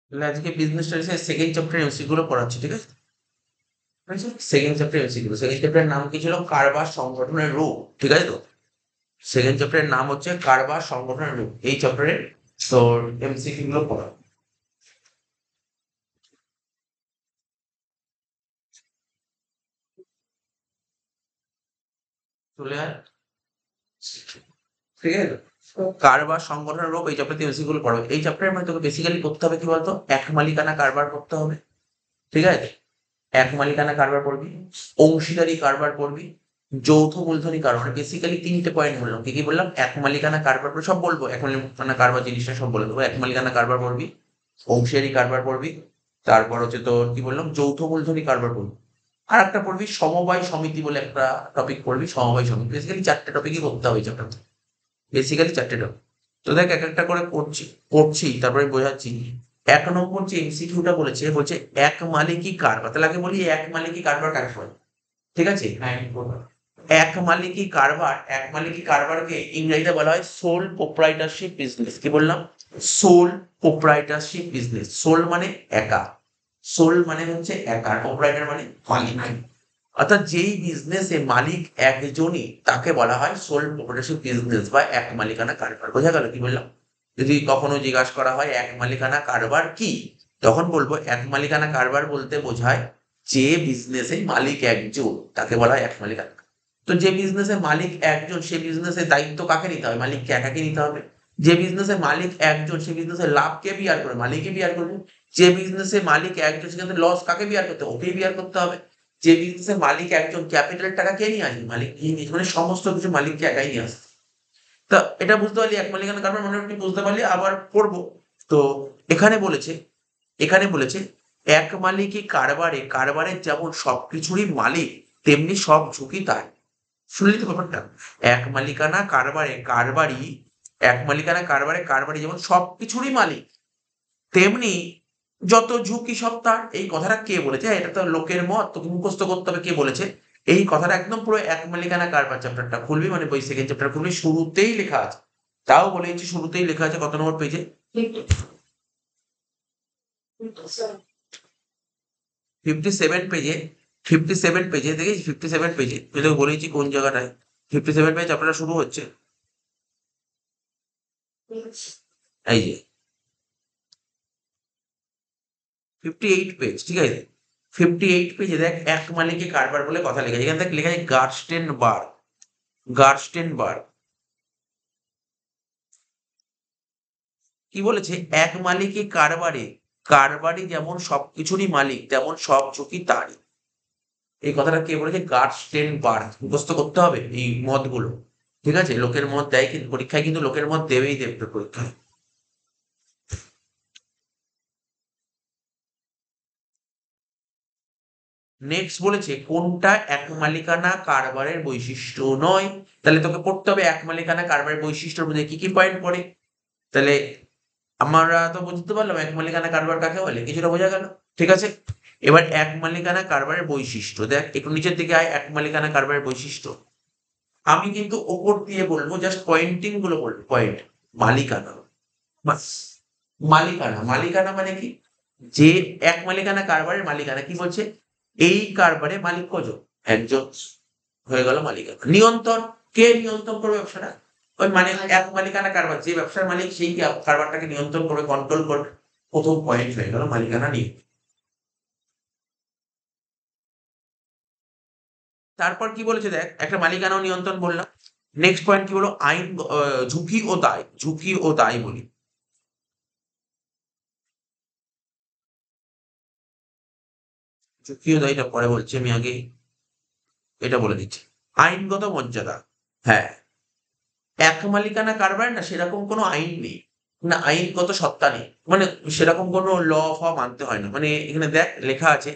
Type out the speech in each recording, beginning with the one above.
তাহলে আজকে business স্টাডিজের second chapter MCQ গুলো পড়াচ্ছি, ঠিক আছে? সেকেন্ড চ্যাপ্টার এমসিকিউ, সেকেন্ড চ্যাপ্টারের নাম কি ছিল? কারবার সংগঠনের রূপ, ঠিক আছে তো? সেকেন্ড চ্যাপ্টারের নাম হচ্ছে কারবার সংগঠনের রূপ। এই চ্যাপ্টারের তোর এমসিকিউ গুলো পড়া। চলে আয়, ঠিক আছে তো? কারবার সংগঠনের রূপ, এই চ্যাপ্টার এমসিকিউ গুলো পড়াবে। এই চ্যাপ্টারের মধ্যে তোকে বেসিক্যালি করতে হবে কি বলতো? এক মালিকানা কারবার করতে হবে, ঠিক আছে? এক মালিকানা কারবার পড়বি, অংশীদারি কারবার পড়বি, যৌথ মূলধনী কারবার। বেসিক্যালি তিনটে পয়েন্ট বললাম। কি কি বললাম? এক মালিকানা কারবার পড়ে সব বলবো, এক মালিকানা কারবার জিনিসটা সব বলে দেবো। এক মালিকানা কারবার পড়বি, অংশীদারি কারবার পড়বি, তারপর হচ্ছে তোর কি বললাম, যৌথ মূলধনী কারবার পড়বি। আর একটা পড়বি সমবায় সমিতি বলে একটা টপিক পড়বি, সমবায় সমিতি। বেসিক্যালি চারটে টপিকই করতে হবে এই চ্যাপ্টার, বেসিক্যালি চারটে টপিক। তো দেখ এক একটা করে পড়ছি তারপরে বোঝাচ্ছি। এক নম্বর যে এমসিকিউটা বলেছে, বলছে এক মালিকি কারবার। তাহলে আগে বলি এক মালিকি কারবার কাকে বলে, ঠিক আছে? হ্যাঁ, এক মালিকি কারবার, এক মালিকি কারবারকে ইংরেজিতে বলা হয় সোল প্রোপ্রাইটারশিপ বিজনেস। কি বললাম? Soul প্রোপ্রাইটারশিপ business. সোল মানে একা, সোল মানে হচ্ছে একা, প্রোপ্রাইটার মানে মালিক। অর্থাৎ যেই বিজনেসে মালিক একজনই তাকে বলা হয় সোল প্রোপ্রাইটারশিপ বিজনেস বা এক মালিকানা কারবার। বোঝা গেল কি বললাম? যদি কখনো জিজ্ঞাসা করা হয় এক মালিকানা কারবার কি, তখন বলবো এক মালিকানা কারবার বলতে বোঝায় যে বিজনেসে মালিক একজন তাকে বলা হয় এক মালিকানা। তো যে বিজনেসে মালিক একজন সে বিজনেসের দায়িত্ব কাকে নিতে হবে? মালিককে একাকে নিতে হবে। যে বিজনেসে মালিক একজন সে বিজনেসের লাভ কে বিয়ার করবে? মালিকই বিয়ার করবে। যে বিজনেসে মালিক একজন সেখানে লস কাকে বিয়ার করতে হবে? ওকেই বিয়ার করতে হবে। যে বিজনেসের মালিক একজন ক্যাপিটাল টাকা কে নিয়ে আসবে? মালিক নিয়ে নিয়ে, মানে সমস্ত কিছু মালিককে একাই নিয়ে আসবে। তা এটা বুঝতে পারলি এক মালিকানা কারবার মোটামুটি বুঝতে পারলি। আবার পড়বো তো। এখানে বলেছে, এখানে বলেছে এক মালিকই কারবারে, কারবারের যেমন সবকিছুরই মালিক তেমনি সব ঝুঁকি তার। শুনলি তো ব্যাপারটা? এক মালিকানা কারবারে কারবারি, এক মালিকানা কারবারে কারবারি যেমন সবকিছুরই মালিক তেমনি যত ঝুঁকি সব তার। এই কথাটা কে বলেছে? এটা তো লোকের মত, তোকে মুখস্থ করতে হবে কে বলেছে। এই কথাটা একদম পুরো এক মালিকানা কারবার চ্যাপ্টারটা খুলবি, মানে বই সেকেন্ড চ্যাপ্টার খুলবি, শুরুতেই লেখা আছে। তাও বলেছি শুরুতেই লেখা আছে, কত নম্বর পেজে? 57 পেজে। 57 পেজে দেখিস, 57 পেজে তুই তোকে বলেছি কোন জায়গাটায়। 57 পেজ আপনারা শুরু হচ্ছে, এই যে 58 পেজ, ঠিক আছে? 58 পেজে দেখ এক মালিকে কারবার বলে কথা লেখা আছে। এখানে দেখ লেখা আছে গার্স্টেন বার, গার্স্টেন বার। কি বলেছে? এক মালিকে কারবারে, কারবারি যেমন সবকিছুরই মালিক তেমন সব ঝুঁকি তারই। এই কথাটা কে বলেছে? গার্স্টেন বার। মুখস্থ করতে হবে এই মতগুলো, ঠিক আছে? লোকের মত দেয় কিন্তু পরীক্ষায়, কিন্তু লোকের মত দেবেই দেবে পরীক্ষায়। নেক্সট বলেছে কোনটা এক মালিকানা কারবারের বৈশিষ্ট্য নয়। তাহলে তোকে পড়তে হবে এক মালিকানা কারবারের বৈশিষ্ট্যের মধ্যে কি কি পয়েন্ট পড়ে। তাহলে আমরা তো বুঝতে পারলাম এক মালিকানা কারবার কাকে বলে, কিছুটা বোঝা গেল, ঠিক আছে? এবার এক মালিকানা কারবারের বৈশিষ্ট্য দেখ, একটু নিচের দিকে আয়। এক মালিকানা কারবারের বৈশিষ্ট্য আমি কিন্তু ওপর দিয়ে বলবো, জাস্ট পয়েন্টিং গুলো বলবো। পয়েন্ট মালিকানা, বাস। মালিকানা, মালিকানা মানে কি? যে এক মালিকানা কারবারের মালিকানা কি বলছে? এই কারবারে মালিক কজন? একজন, হয়ে গেল মালিকানা। নিয়ন্ত্রণ, কে নিয়ন্ত্রণ করবে ব্যবসাটা? ওই মানে এক মালিকানা কারবার, যে ব্যবসার মালিক সেই কি কারবারটাকে নিয়ন্ত্রণ করবে, কন্ট্রোল করবে। প্রথম পয়েন্ট হয়ে গেল মালিকানা নিয়ে। তারপর কি বলেছে দেখ, একটা মালিকানা ও নিয়ন্ত্রণ বললাম। নেক্সট পয়েন্ট কি হলো? আইন, ঝুঁকি ও দায়, ঝুঁকি ও দায় বলি। ঝুঁকি ও দায়টা পরে বলছি, আমি আগে এটা বলে দিচ্ছি। আইনগত মর্যাদা, হ্যাঁ। এক মালিকানা কারবার না সেরকম কোনো আইন নেই, না আইনগত সত্তা নেই, মানে সেরকম কোনো ল ফ মানতে হয় না। মানে এখানে দেখ লেখা আছে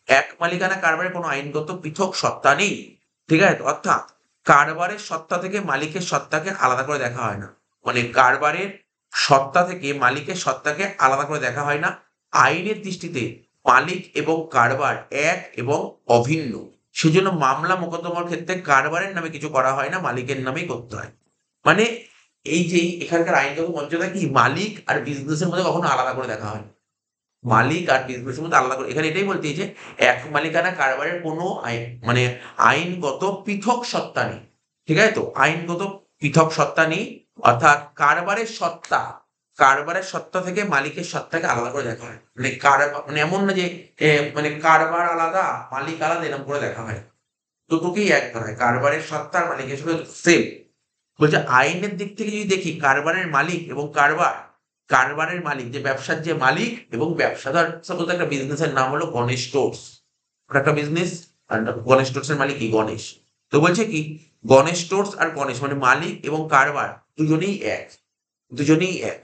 এক মালিকানা কারবারে কোনো আইনগত পৃথক সত্তা নেই, ঠিক আছে? অর্থাৎ কারবারের সত্তা থেকে মালিকের সত্তাকে আলাদা করে দেখা হয় না। মানে কারবারের সত্তা থেকে মালিকের সত্তাকে আলাদা করে দেখা হয় না। আইনের দৃষ্টিতে মালিক এবং কারবার এক এবং অভিন্ন। সেজন্য মামলা মোকদ্দমার ক্ষেত্রে কারবারের নামে কিছু করা হয় না, মালিকের নামেই করতে হয়। মানে এই যে এখানকার আইনগত মর্যাদা কি, মালিক আর বিজনেসের মধ্যে কখনো আলাদা করে দেখা হয় না। মালিক আর বিজনেসের মধ্যে আলাদা করে এখানে এটাই বলতে যে এক মালিকানা কারবারের কোনো মানে আইনগত পৃথক সত্তা নেই। ঠিক আছে তো, আইনগত পৃথক সত্তা নেই, অর্থাৎ কারবারের সত্তা থেকে মালিকের সত্তাকে আলাদা করে দেখা হয়। মানে কারবার মানে এমন না যে মানে কারবার আলাদা মালিক আলাদা এরকম করে দেখা হয়, দুটোকেই এক ধরায়, কারবারের সত্তা আর মালিকের সাথে সেম। বলছে আইনের দিক থেকে যদি দেখি কারবারের মালিক এবং কারবারের মালিক যে ব্যবসার যে মালিক এবং ব্যবসাদার, সাপোজ একটা বিজনেসের নাম হলো গণেশ স্টোর্স, একটা বিজনেস, আর গণেশ স্টোর্স এর মালিক কি গণেশ। তো বলছে কি গণেশ স্টোর্স আর গণেশ মানে মালিক এবং কারবার দুজনেই এক।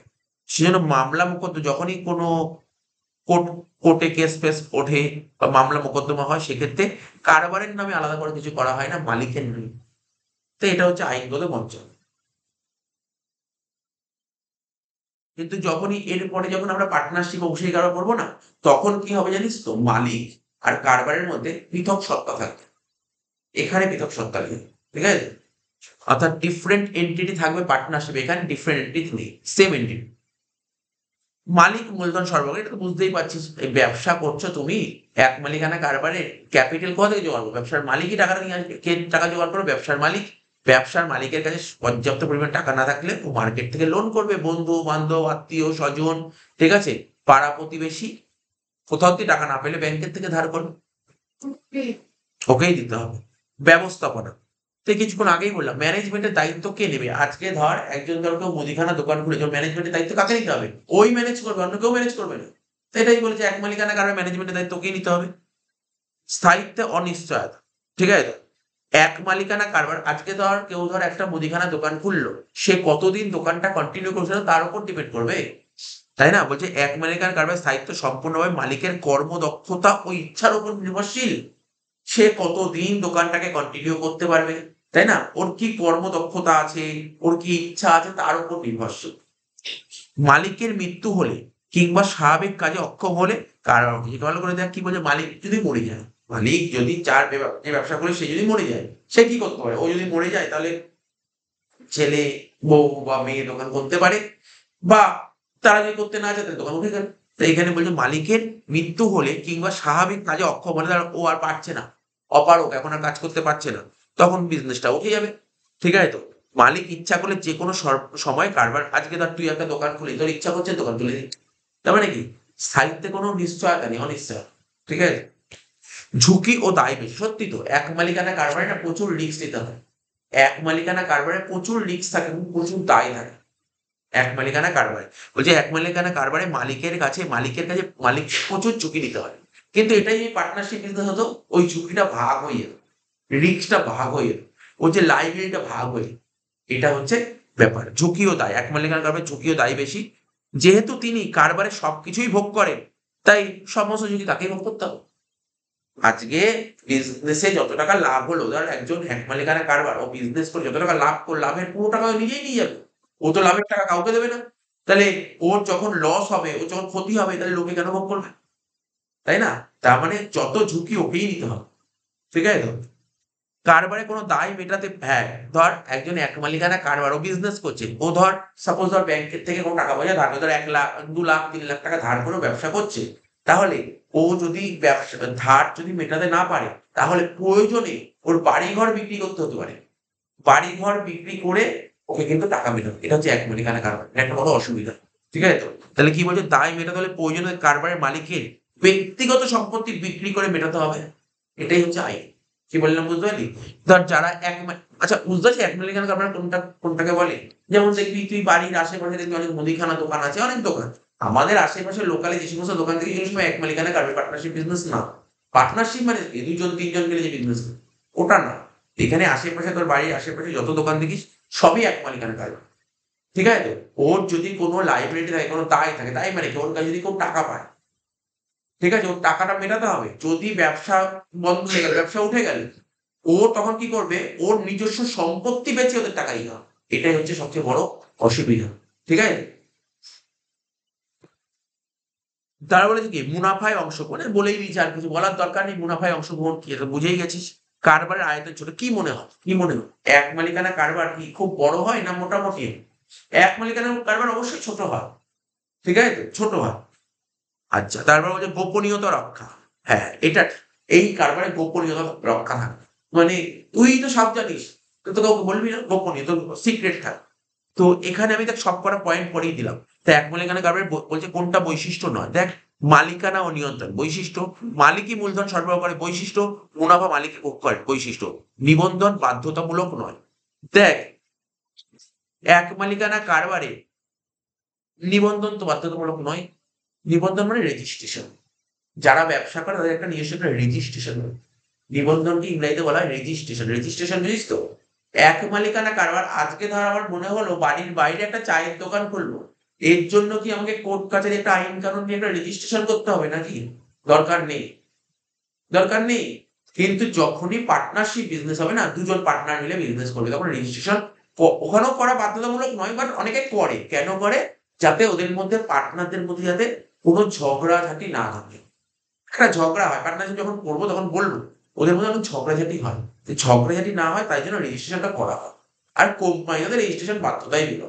সেজন্য মামলা মোকদ্দমা যখনই কোনো কোর্টে কেস ফেস ওঠে বা মামলা মোকদ্দমা হয়, সেক্ষেত্রে কারবারের নামে আলাদা করে কিছু করা হয় না, মালিকের নামে। তো এটা হচ্ছে আইনগত বঞ্চনা। কিন্তু যখনই এরপরে যখন আমরা পার্টনারশিপ অংশীদারি কারবার করবো না, তখন কি হবে জানিস তো, মালিক আর কারবারের মধ্যে পৃথক সত্তা থাকবে, এখানে পৃথক সত্তা নেই। ঠিক আছে, অর্থাৎ ডিফারেন্ট এন্টিটি থাকবে পার্টনারশিপ, এখানে ডিফারেন্ট এন্টিটি নেই, সেম এন্টিটি। মালিক মূলধন সরবরাহ, এটা তো বুঝতেই পারছিস, এই ব্যবসা করছো তুমি, এক মালিকানা কারবারে ক্যাপিটাল কোথা থেকে জোগাড় করবো? ব্যবসার মালিকই টাকাটা নিয়ে আসবে। কে টাকা জোগাড় করবে? ব্যবসার মালিক। ব্যবসার মালিকের কাছে পর্যাপ্ত পরিমাণ টাকা না থাকলে ও মার্কেট থেকে লোন করবে, বন্ধু বান্ধব আত্মীয় স্বজন, ঠিক আছে, পাড়া প্রতিবেশী, কোথাও থেকে টাকা না পেলে ব্যাংকের থেকে ধার করবে, ওকেই দিতে হবে। ব্যবস্থাপনা, তো কিছুক্ষণ আগেই বললাম ম্যানেজমেন্টের দায়িত্ব কে নেবে? আজকে ধর একজন ধর কেউ মুদিখানা দোকান খুলেছে, ম্যানেজমেন্টের দায়িত্ব কাকে নিতে হবে? ওই ম্যানেজ করবে, অন্য কেউ ম্যানেজ করবে না। তো এটাই বলেছে এক মালিকানা কারণে ম্যানেজমেন্টের দায়িত্ব ওকেই নিতে হবে। স্থায়িত্বে অনিশ্চয়তা, ঠিক আছে তো, এক মালিকানা কারবার, আজকে ধর কেউ ধর একটা মুদিখানা দোকান খুললো, সে কতদিন দোকানটা কন্টিনিউ করছে তার উপর ডিপেন্ড করবে, তাই না? বলছে এক মালিকানা কারবার স্থায়িত্ব সম্পূর্ণভাবে মালিকের কর্মদক্ষতা ও ইচ্ছার উপর নির্ভরশীল। সে কতদিন দোকানটাকে কন্টিনিউ করতে পারবে, তাই না? ওর কি কর্মদক্ষতা আছে, ওর কি ইচ্ছা আছে, তার উপর নির্ভরশীল। মালিকের মৃত্যু হলে কিংবা স্বাভাবিক কাজে অক্ষম হলে, কারণ ভালো করে দেখ কি বলছে, মালিক যদি মরে যায়, মালিক যদি যে ব্যবসা করে সে যদি মরে যায়, সে কি করতে পারে? ও যদি মরে যায় তাহলে ছেলে, বউ বা মেয়ে দোকান করতে পারে, বা তারা যদি করতে না চায় তাহলে দোকান উঠে গেল। তো এখানে বলছে মালিকের মৃত্যু হলে কিংবা স্বাভাবিক কাজে অক্ষম হলে, ও আর পারছে না, অপারক, এখন আর কাজ করতে পারছে না, তখন বিজনেসটা উঠে যাবে। ঠিক আছে তো, মালিক ইচ্ছা করলে যে কোনো সময় কারবার, আজকে ধর তুই একটা দোকান খুলি, তোর ইচ্ছা করছে দোকান খুলে দিই, তার মানে কি স্থায়িত্বে কোনো নিশ্চয়তা নেই, অনিশ্চয়। ঠিক আছে, ঝুঁকি ও দায় বেশি। সত্যি তো, এক মালিকানা কারবারে না প্রচুর রিস্ক নিতে হয়, এক মালিকানা কারবারে প্রচুর রিস্ক থাকে এবং প্রচুর দায় থাকে। এক মালিকানা কারবারে, বলছে এক মালিকানা কারবারে মালিক প্রচুর ঝুঁকি নিতে হয়। কিন্তু এটাই যদি পার্টনারশিপ বিজনেস হতো, ওই ঝুঁকিটা ভাগ হয়ে যেত, রিস্কটা ভাগ হয়ে যেত, ওই যে লাইবিলিটিটা ভাগ হয়ে যেত। এটা হচ্ছে ব্যাপার, ঝুঁকি ও দায়, এক মালিকানা কারবারে ঝুঁকি ও দায় বেশি। যেহেতু তিনি কারবারে সবকিছুই ভোগ করেন, তাই সমস্ত ঝুঁকি তাকেই ভোগ করতে হবে। আজকে বিজনেসে যত টাকা লাভ হলো, ধর একজন এক মালিকানা কারবার, ও বিজনেস করে যত টাকা লাভ করলো, লাভের পুরো টাকা ও নিজেই নিয়ে যাবে, ও তো লাভের টাকা কাউকে দেবে না। তাহলে ওর যখন লস হবে, ওর যখন ক্ষতি হবে, তাহলে লোকে কেন ভোগ করবে, তাই না? তার মানে যত ঝুঁকি ওকেই নিতে হবে। ঠিক আছে তো, কারবারে কোনো দায় মেটাতে, হ্যাঁ, ধর একজন এক মালিকানা কারবার, ও বিজনেস করছে, ও ধর সাপোজ ধর ব্যাংকের থেকে কোনো টাকা পয়সা ধার করে, ধর 1 লাখ 2 লাখ 3 লাখ টাকা ধার করে ব্যবসা করছে, তাহলে ও যদি ব্যবসা ধার যদি মেটাতে না পারে, তাহলে প্রয়োজনে ওর বাড়িঘর বিক্রি করতে হতে পারে, বাড়িঘর বিক্রি করে ওকে কিন্তু টাকা মেটাতে, এটা হচ্ছে এক মালিকানা কারবার, এটা একটা বড় অসুবিধা। ঠিক আছে তো, তাহলে কি বলছে, দায় মেটাতে হলে প্রয়োজনে কারবারের মালিকের ব্যক্তিগত সম্পত্তি বিক্রি করে মেটাতে হবে, এটাই হচ্ছে আইন। কি বললাম বুঝতে পারলি? ধর যারা আচ্ছা বুঝতে পারছিস এক মালিকানা কারবার কোনটাকে বলে? যেমন দেখবি তুই বাড়ির আশেপাশে দেখবি অনেক মুদিখানা দোকান আছে, অনেক দোকান, আমাদের আশেপাশে লোকালে যে সমস্ত দোকান থেকে এই সময় এক মালিকানা কারবার, পার্টনারশিপ বিজনেস না। পার্টনারশিপ মানে কি? 2 জন 3 জন মিলে যে বিজনেস, ওটা না। এখানে আশেপাশে, তোর বাড়ির আশেপাশে যত দোকান দেখিস, সবই এক মালিকানা কারবার। ঠিক আছে তো, ওর যদি কোনো লাইবিলিটি থাকে, কোনো দায় থাকে, তাই মানে কি, ওর কাছে যদি কেউ টাকা পায়, ঠিক আছে, ওর টাকাটা মেটাতে হবে। যদি ব্যবসা বন্ধ হয়ে গেল, ব্যবসা উঠে গেল, ও তখন কি করবে? ওর নিজস্ব সম্পত্তি বেচে ওদের টাকা দিতে হবে। এটাই হচ্ছে সবচেয়ে বড় অসুবিধা। ঠিক আছে, তারা বলেছে কি মুনাফায় অংশগ্রহণ, বলেই দিয়েছে, আর কিছু বলার দরকার নেই। মুনাফায় অংশগ্রহণ কি, এটা বুঝেই গেছিস। কারবারের আয়তন ছোট, কি মনে হয়, এক মালিকানা কারবার কি খুব বড় হয় না মোটামুটি? এক মালিকানা কারবার অবশ্যই ছোট হয়। ঠিক আছে তো, ছোট হয়। আচ্ছা, তারপর বলছে গোপনীয়তা রক্ষা। হ্যাঁ, এটা এই কারবারে গোপনীয়তা রক্ষা থাকে। মানে তুই তো সব জানিস, তুই তো কাউকে বলবি না, গোপনীয় তোর সিক্রেট থাক। তো এখানে আমি দেখ সব কটা পয়েন্ট পরেই দিলাম। তো এক মালিকানা কারবারে বলছে কোনটা বৈশিষ্ট্য নয়, দেখ মালিকানা ও নিয়ন্ত্রণ বৈশিষ্ট্য, মালিকই মূলধন সরবরাহ করে বৈশিষ্ট্য, মুনাফা মালিকই ভোগ করে বৈশিষ্ট্য, নিবন্ধন বাধ্যতামূলক নয়। দেখ এক মালিকানা কারবারে নিবন্ধন তো বাধ্যতামূলক নয়। নিবন্ধন মানে রেজিস্ট্রেশন। যারা ব্যবসা করে তাদের একটা নিজস্ব একটা রেজিস্ট্রেশন। নিবন্ধনকে ইংরেজিতে বলা হয় রেজিস্ট্রেশন। রেজিস্ট্রেশন বুঝিস তো? এক মালিকানা কারবার, আজকে ধর আমার মনে হলো বাড়ির বাইরে একটা চায়ের দোকান খুলবো, এর জন্য কি আমাকে কোর্ট কাছারি একটা আইন কানুন নিয়ে একটা রেজিস্ট্রেশন করতে হবে নাকি? দরকার নেই, দরকার নেই। কিন্তু যখনই পার্টনারশিপ বিজনেস হবে না, দুজন পার্টনার মিলে বিজনেস করবে, তখন রেজিস্ট্রেশন ওখানেও করা বাধ্যতামূলক নয়, বাট অনেকে করে। কেন করে? যাতে ওদের মধ্যে পার্টনারদের মধ্যে যাতে কোনো ঝগড়াঝাটি না থাকে। একটা ঝগড়া হয়, পার্টনারশিপ যখন করবো তখন বলবো, ওদের মধ্যে যখন ঝগড়াঝাটি হয়, তো ঝগড়াঝাটি না হয় তাই জন্য রেজিস্ট্রেশনটা করা হয়। আর কোম্পানিদের রেজিস্ট্রেশন বাধ্যতাই দিল।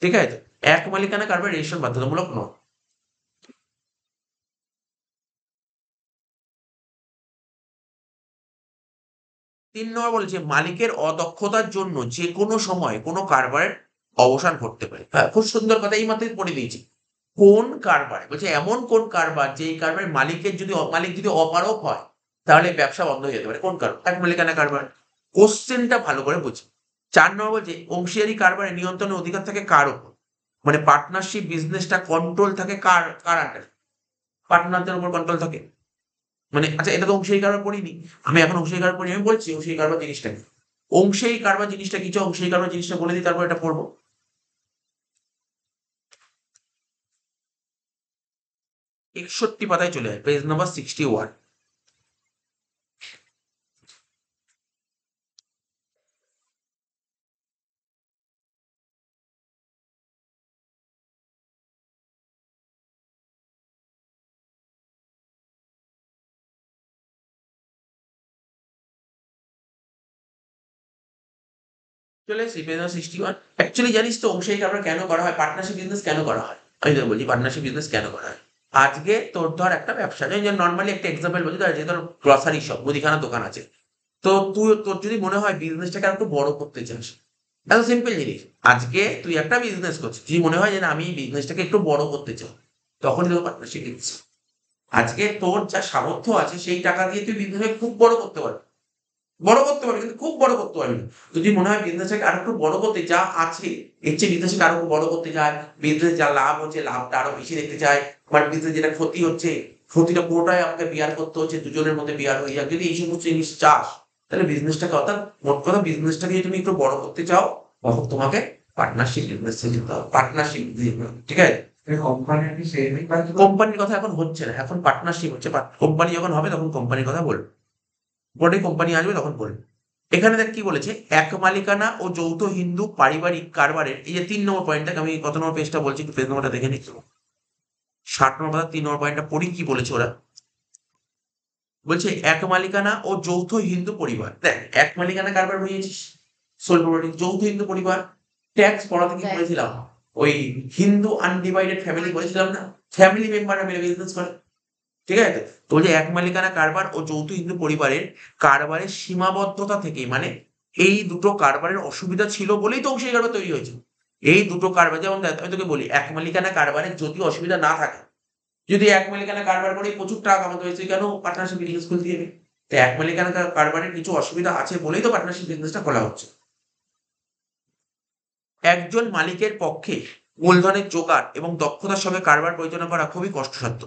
ঠিক আছে তো? এক মালিকানা কারবার রেজিস্ট্রেশন বাধ্যতামূলক নয়। ৩ নম্বর বলেছে মালিকের অদক্ষতার জন্য যে কোনো সময় কোনো কারবারের অবসান ঘটতে পারে। হ্যাঁ, খুব সুন্দর কথা, এই মাত্রই পড়ে দিয়েছি। কোন কারবারে? বলছে এমন কোন কারবার যেই কারবারে মালিকের যদি মালিক যদি অপারগ হয়, তাহলে ব্যবসা বন্ধ হয়ে যেতে পারে। কোন কারবার? এক মালিকানা কারবার। কোশ্চেনটা ভালো করে বুঝি। ৪ নম্বর বলছে অংশীদারি কারবারে নিয়ন্ত্রণের অধিকার থাকে কার উপর? মানে পার্টনারশিপ বিজনেসটা কন্ট্রোল থাকে কার আন্ডারে? পার্টনারদের উপর কন্ট্রোল থাকে। মানে আচ্ছা, এটা তো অংশীদারি কারবার পড়িনি। আমি এখন অংশীদারি কারবার পড়ি, আমি বলছি অংশীদারি কারবার জিনিসটা কি। অংশীদারি কারবার জিনিসটা কি, অংশীদারি কারবার জিনিসটা বলে দিই, তারপর এটা পড়বো। ৬১ পাতায় চলে যায়, পেজ নাম্বার 61। চলে এসেছি পেজ নাম্বার 61। অ্যাকচুয়ালি জানিস তো অংশীদারি কারবার কেন করা হয়, পার্টনারশিপ বিজনেস কেন করা হয়? আমি তোকে বলছি পার্টনারশিপ বিজনেস কেন করা হয়। আজকে তোর ধর একটা ব্যবসা, যে নর্মালি একটা এক্সাম্পল বলছি, ধর যে তোর গ্রসারি শপ, মুদিখানা দোকান আছে। তো তোর যদি মনে হয় বিজনেসটাকে আর একটু বড় করতে চাস, এত সিম্পল জিনিস। আজকে তুই একটা বিজনেস করছিস, যদি মনে হয় যে না আমি এই বিজনেসটাকে একটু বড় করতে চাই, তখনই তোর পার্টনারশিপ নিচ্ছিস। আজকে তোর যা সামর্থ্য আছে সেই টাকা দিয়ে তুই বিজনেসকে খুব বড় করতে পারবি। বড় করতে পারবি কিন্তু খুব বড় করতে পারবি না। যদি মনে হয় বিজনেসটাকে আরো একটু বড় করতে, যা আছে এর চেয়ে বিজনেসটাকে আরো বড় করতে চায়, বিজনেস যা লাভ হচ্ছে লাভটা আরো বেশি দেখতে চায়, বাট বিজনেস যেটা ক্ষতি হচ্ছে ক্ষতিটা পুরোটাই আমাকে বিয়ার করতে হচ্ছে, দুজনের মধ্যে বিয়ার হয়ে যাক, যদি এই সমস্ত জিনিস চাস, তাহলে বিজনেসটাকে, অর্থাৎ মোট কথা বিজনেসটাকে যদি তুমি একটু বড় করতে চাও, তখন তোমাকে পার্টনারশিপ বিজনেসে যেতে হবে। পার্টনারশিপ, ঠিক আছে? কোম্পানির কথা এখন হচ্ছে না, এখন পার্টনারশিপ হচ্ছে। কোম্পানি যখন হবে তখন কোম্পানির কথা বলবো, বড় কোম্পানি আসবে তখন বলবো। এখানে দেখ কি বলেছে, এক মালিকানা ও যৌথ হিন্দু পারিবারিক কারবারের, এই যে ৩ নম্বর পয়েন্ট, দেখ আমি কত নম্বর পেজটা বলছি, একটু পেজ নম্বরটা দেখে নিচ্ছি। ৬০ নম্বর পাতা ৩ নম্বর পয়েন্টটা পড়ি, কি বলেছে ওরা। বলছে এক মালিকানা ও যৌথ হিন্দু পরিবার। দেখ এক মালিকানা কারবার বুঝিয়েছিস, সোল প্রপার্টি। যৌথ হিন্দু পরিবার, ট্যাক্স পড়াতে কি পড়েছিলাম, ওই হিন্দু আনডিভাইডেড ফ্যামিলি বলেছিলাম না, ফ্যামিলি মেম্বাররা মিলে বিজনেস করে। ঠিক আছে তো? তো যে এক মালিকানা কারবার ও যৌথ হিন্দু পরিবারের কারবারের সীমাবদ্ধতা থেকে, মানে এই দুটো কারবারের অসুবিধা ছিল বলেই তো অংশীদারি কারবার তৈরি হয়েছে। এই দুটো কারবার, যেমন দেখ আমি তোকে বলি, এক মালিকানা কারবারের যদি অসুবিধা না থাকে, যদি এক মালিকানা কারবার করে প্রচুর টাকা কামাতে হয়েছে, কেন পার্টনারশিপ বিজনেস খুলতে যাবে? তো এক মালিকানা কারবারের কিছু অসুবিধা আছে বলেই তো পার্টনারশিপ বিজনেসটা খোলা হচ্ছে। একজন মালিকের পক্ষে মূলধনের জোগাড় এবং দক্ষতার সঙ্গে কারবার পরিচালনা করা খুবই কষ্টসাধ্য।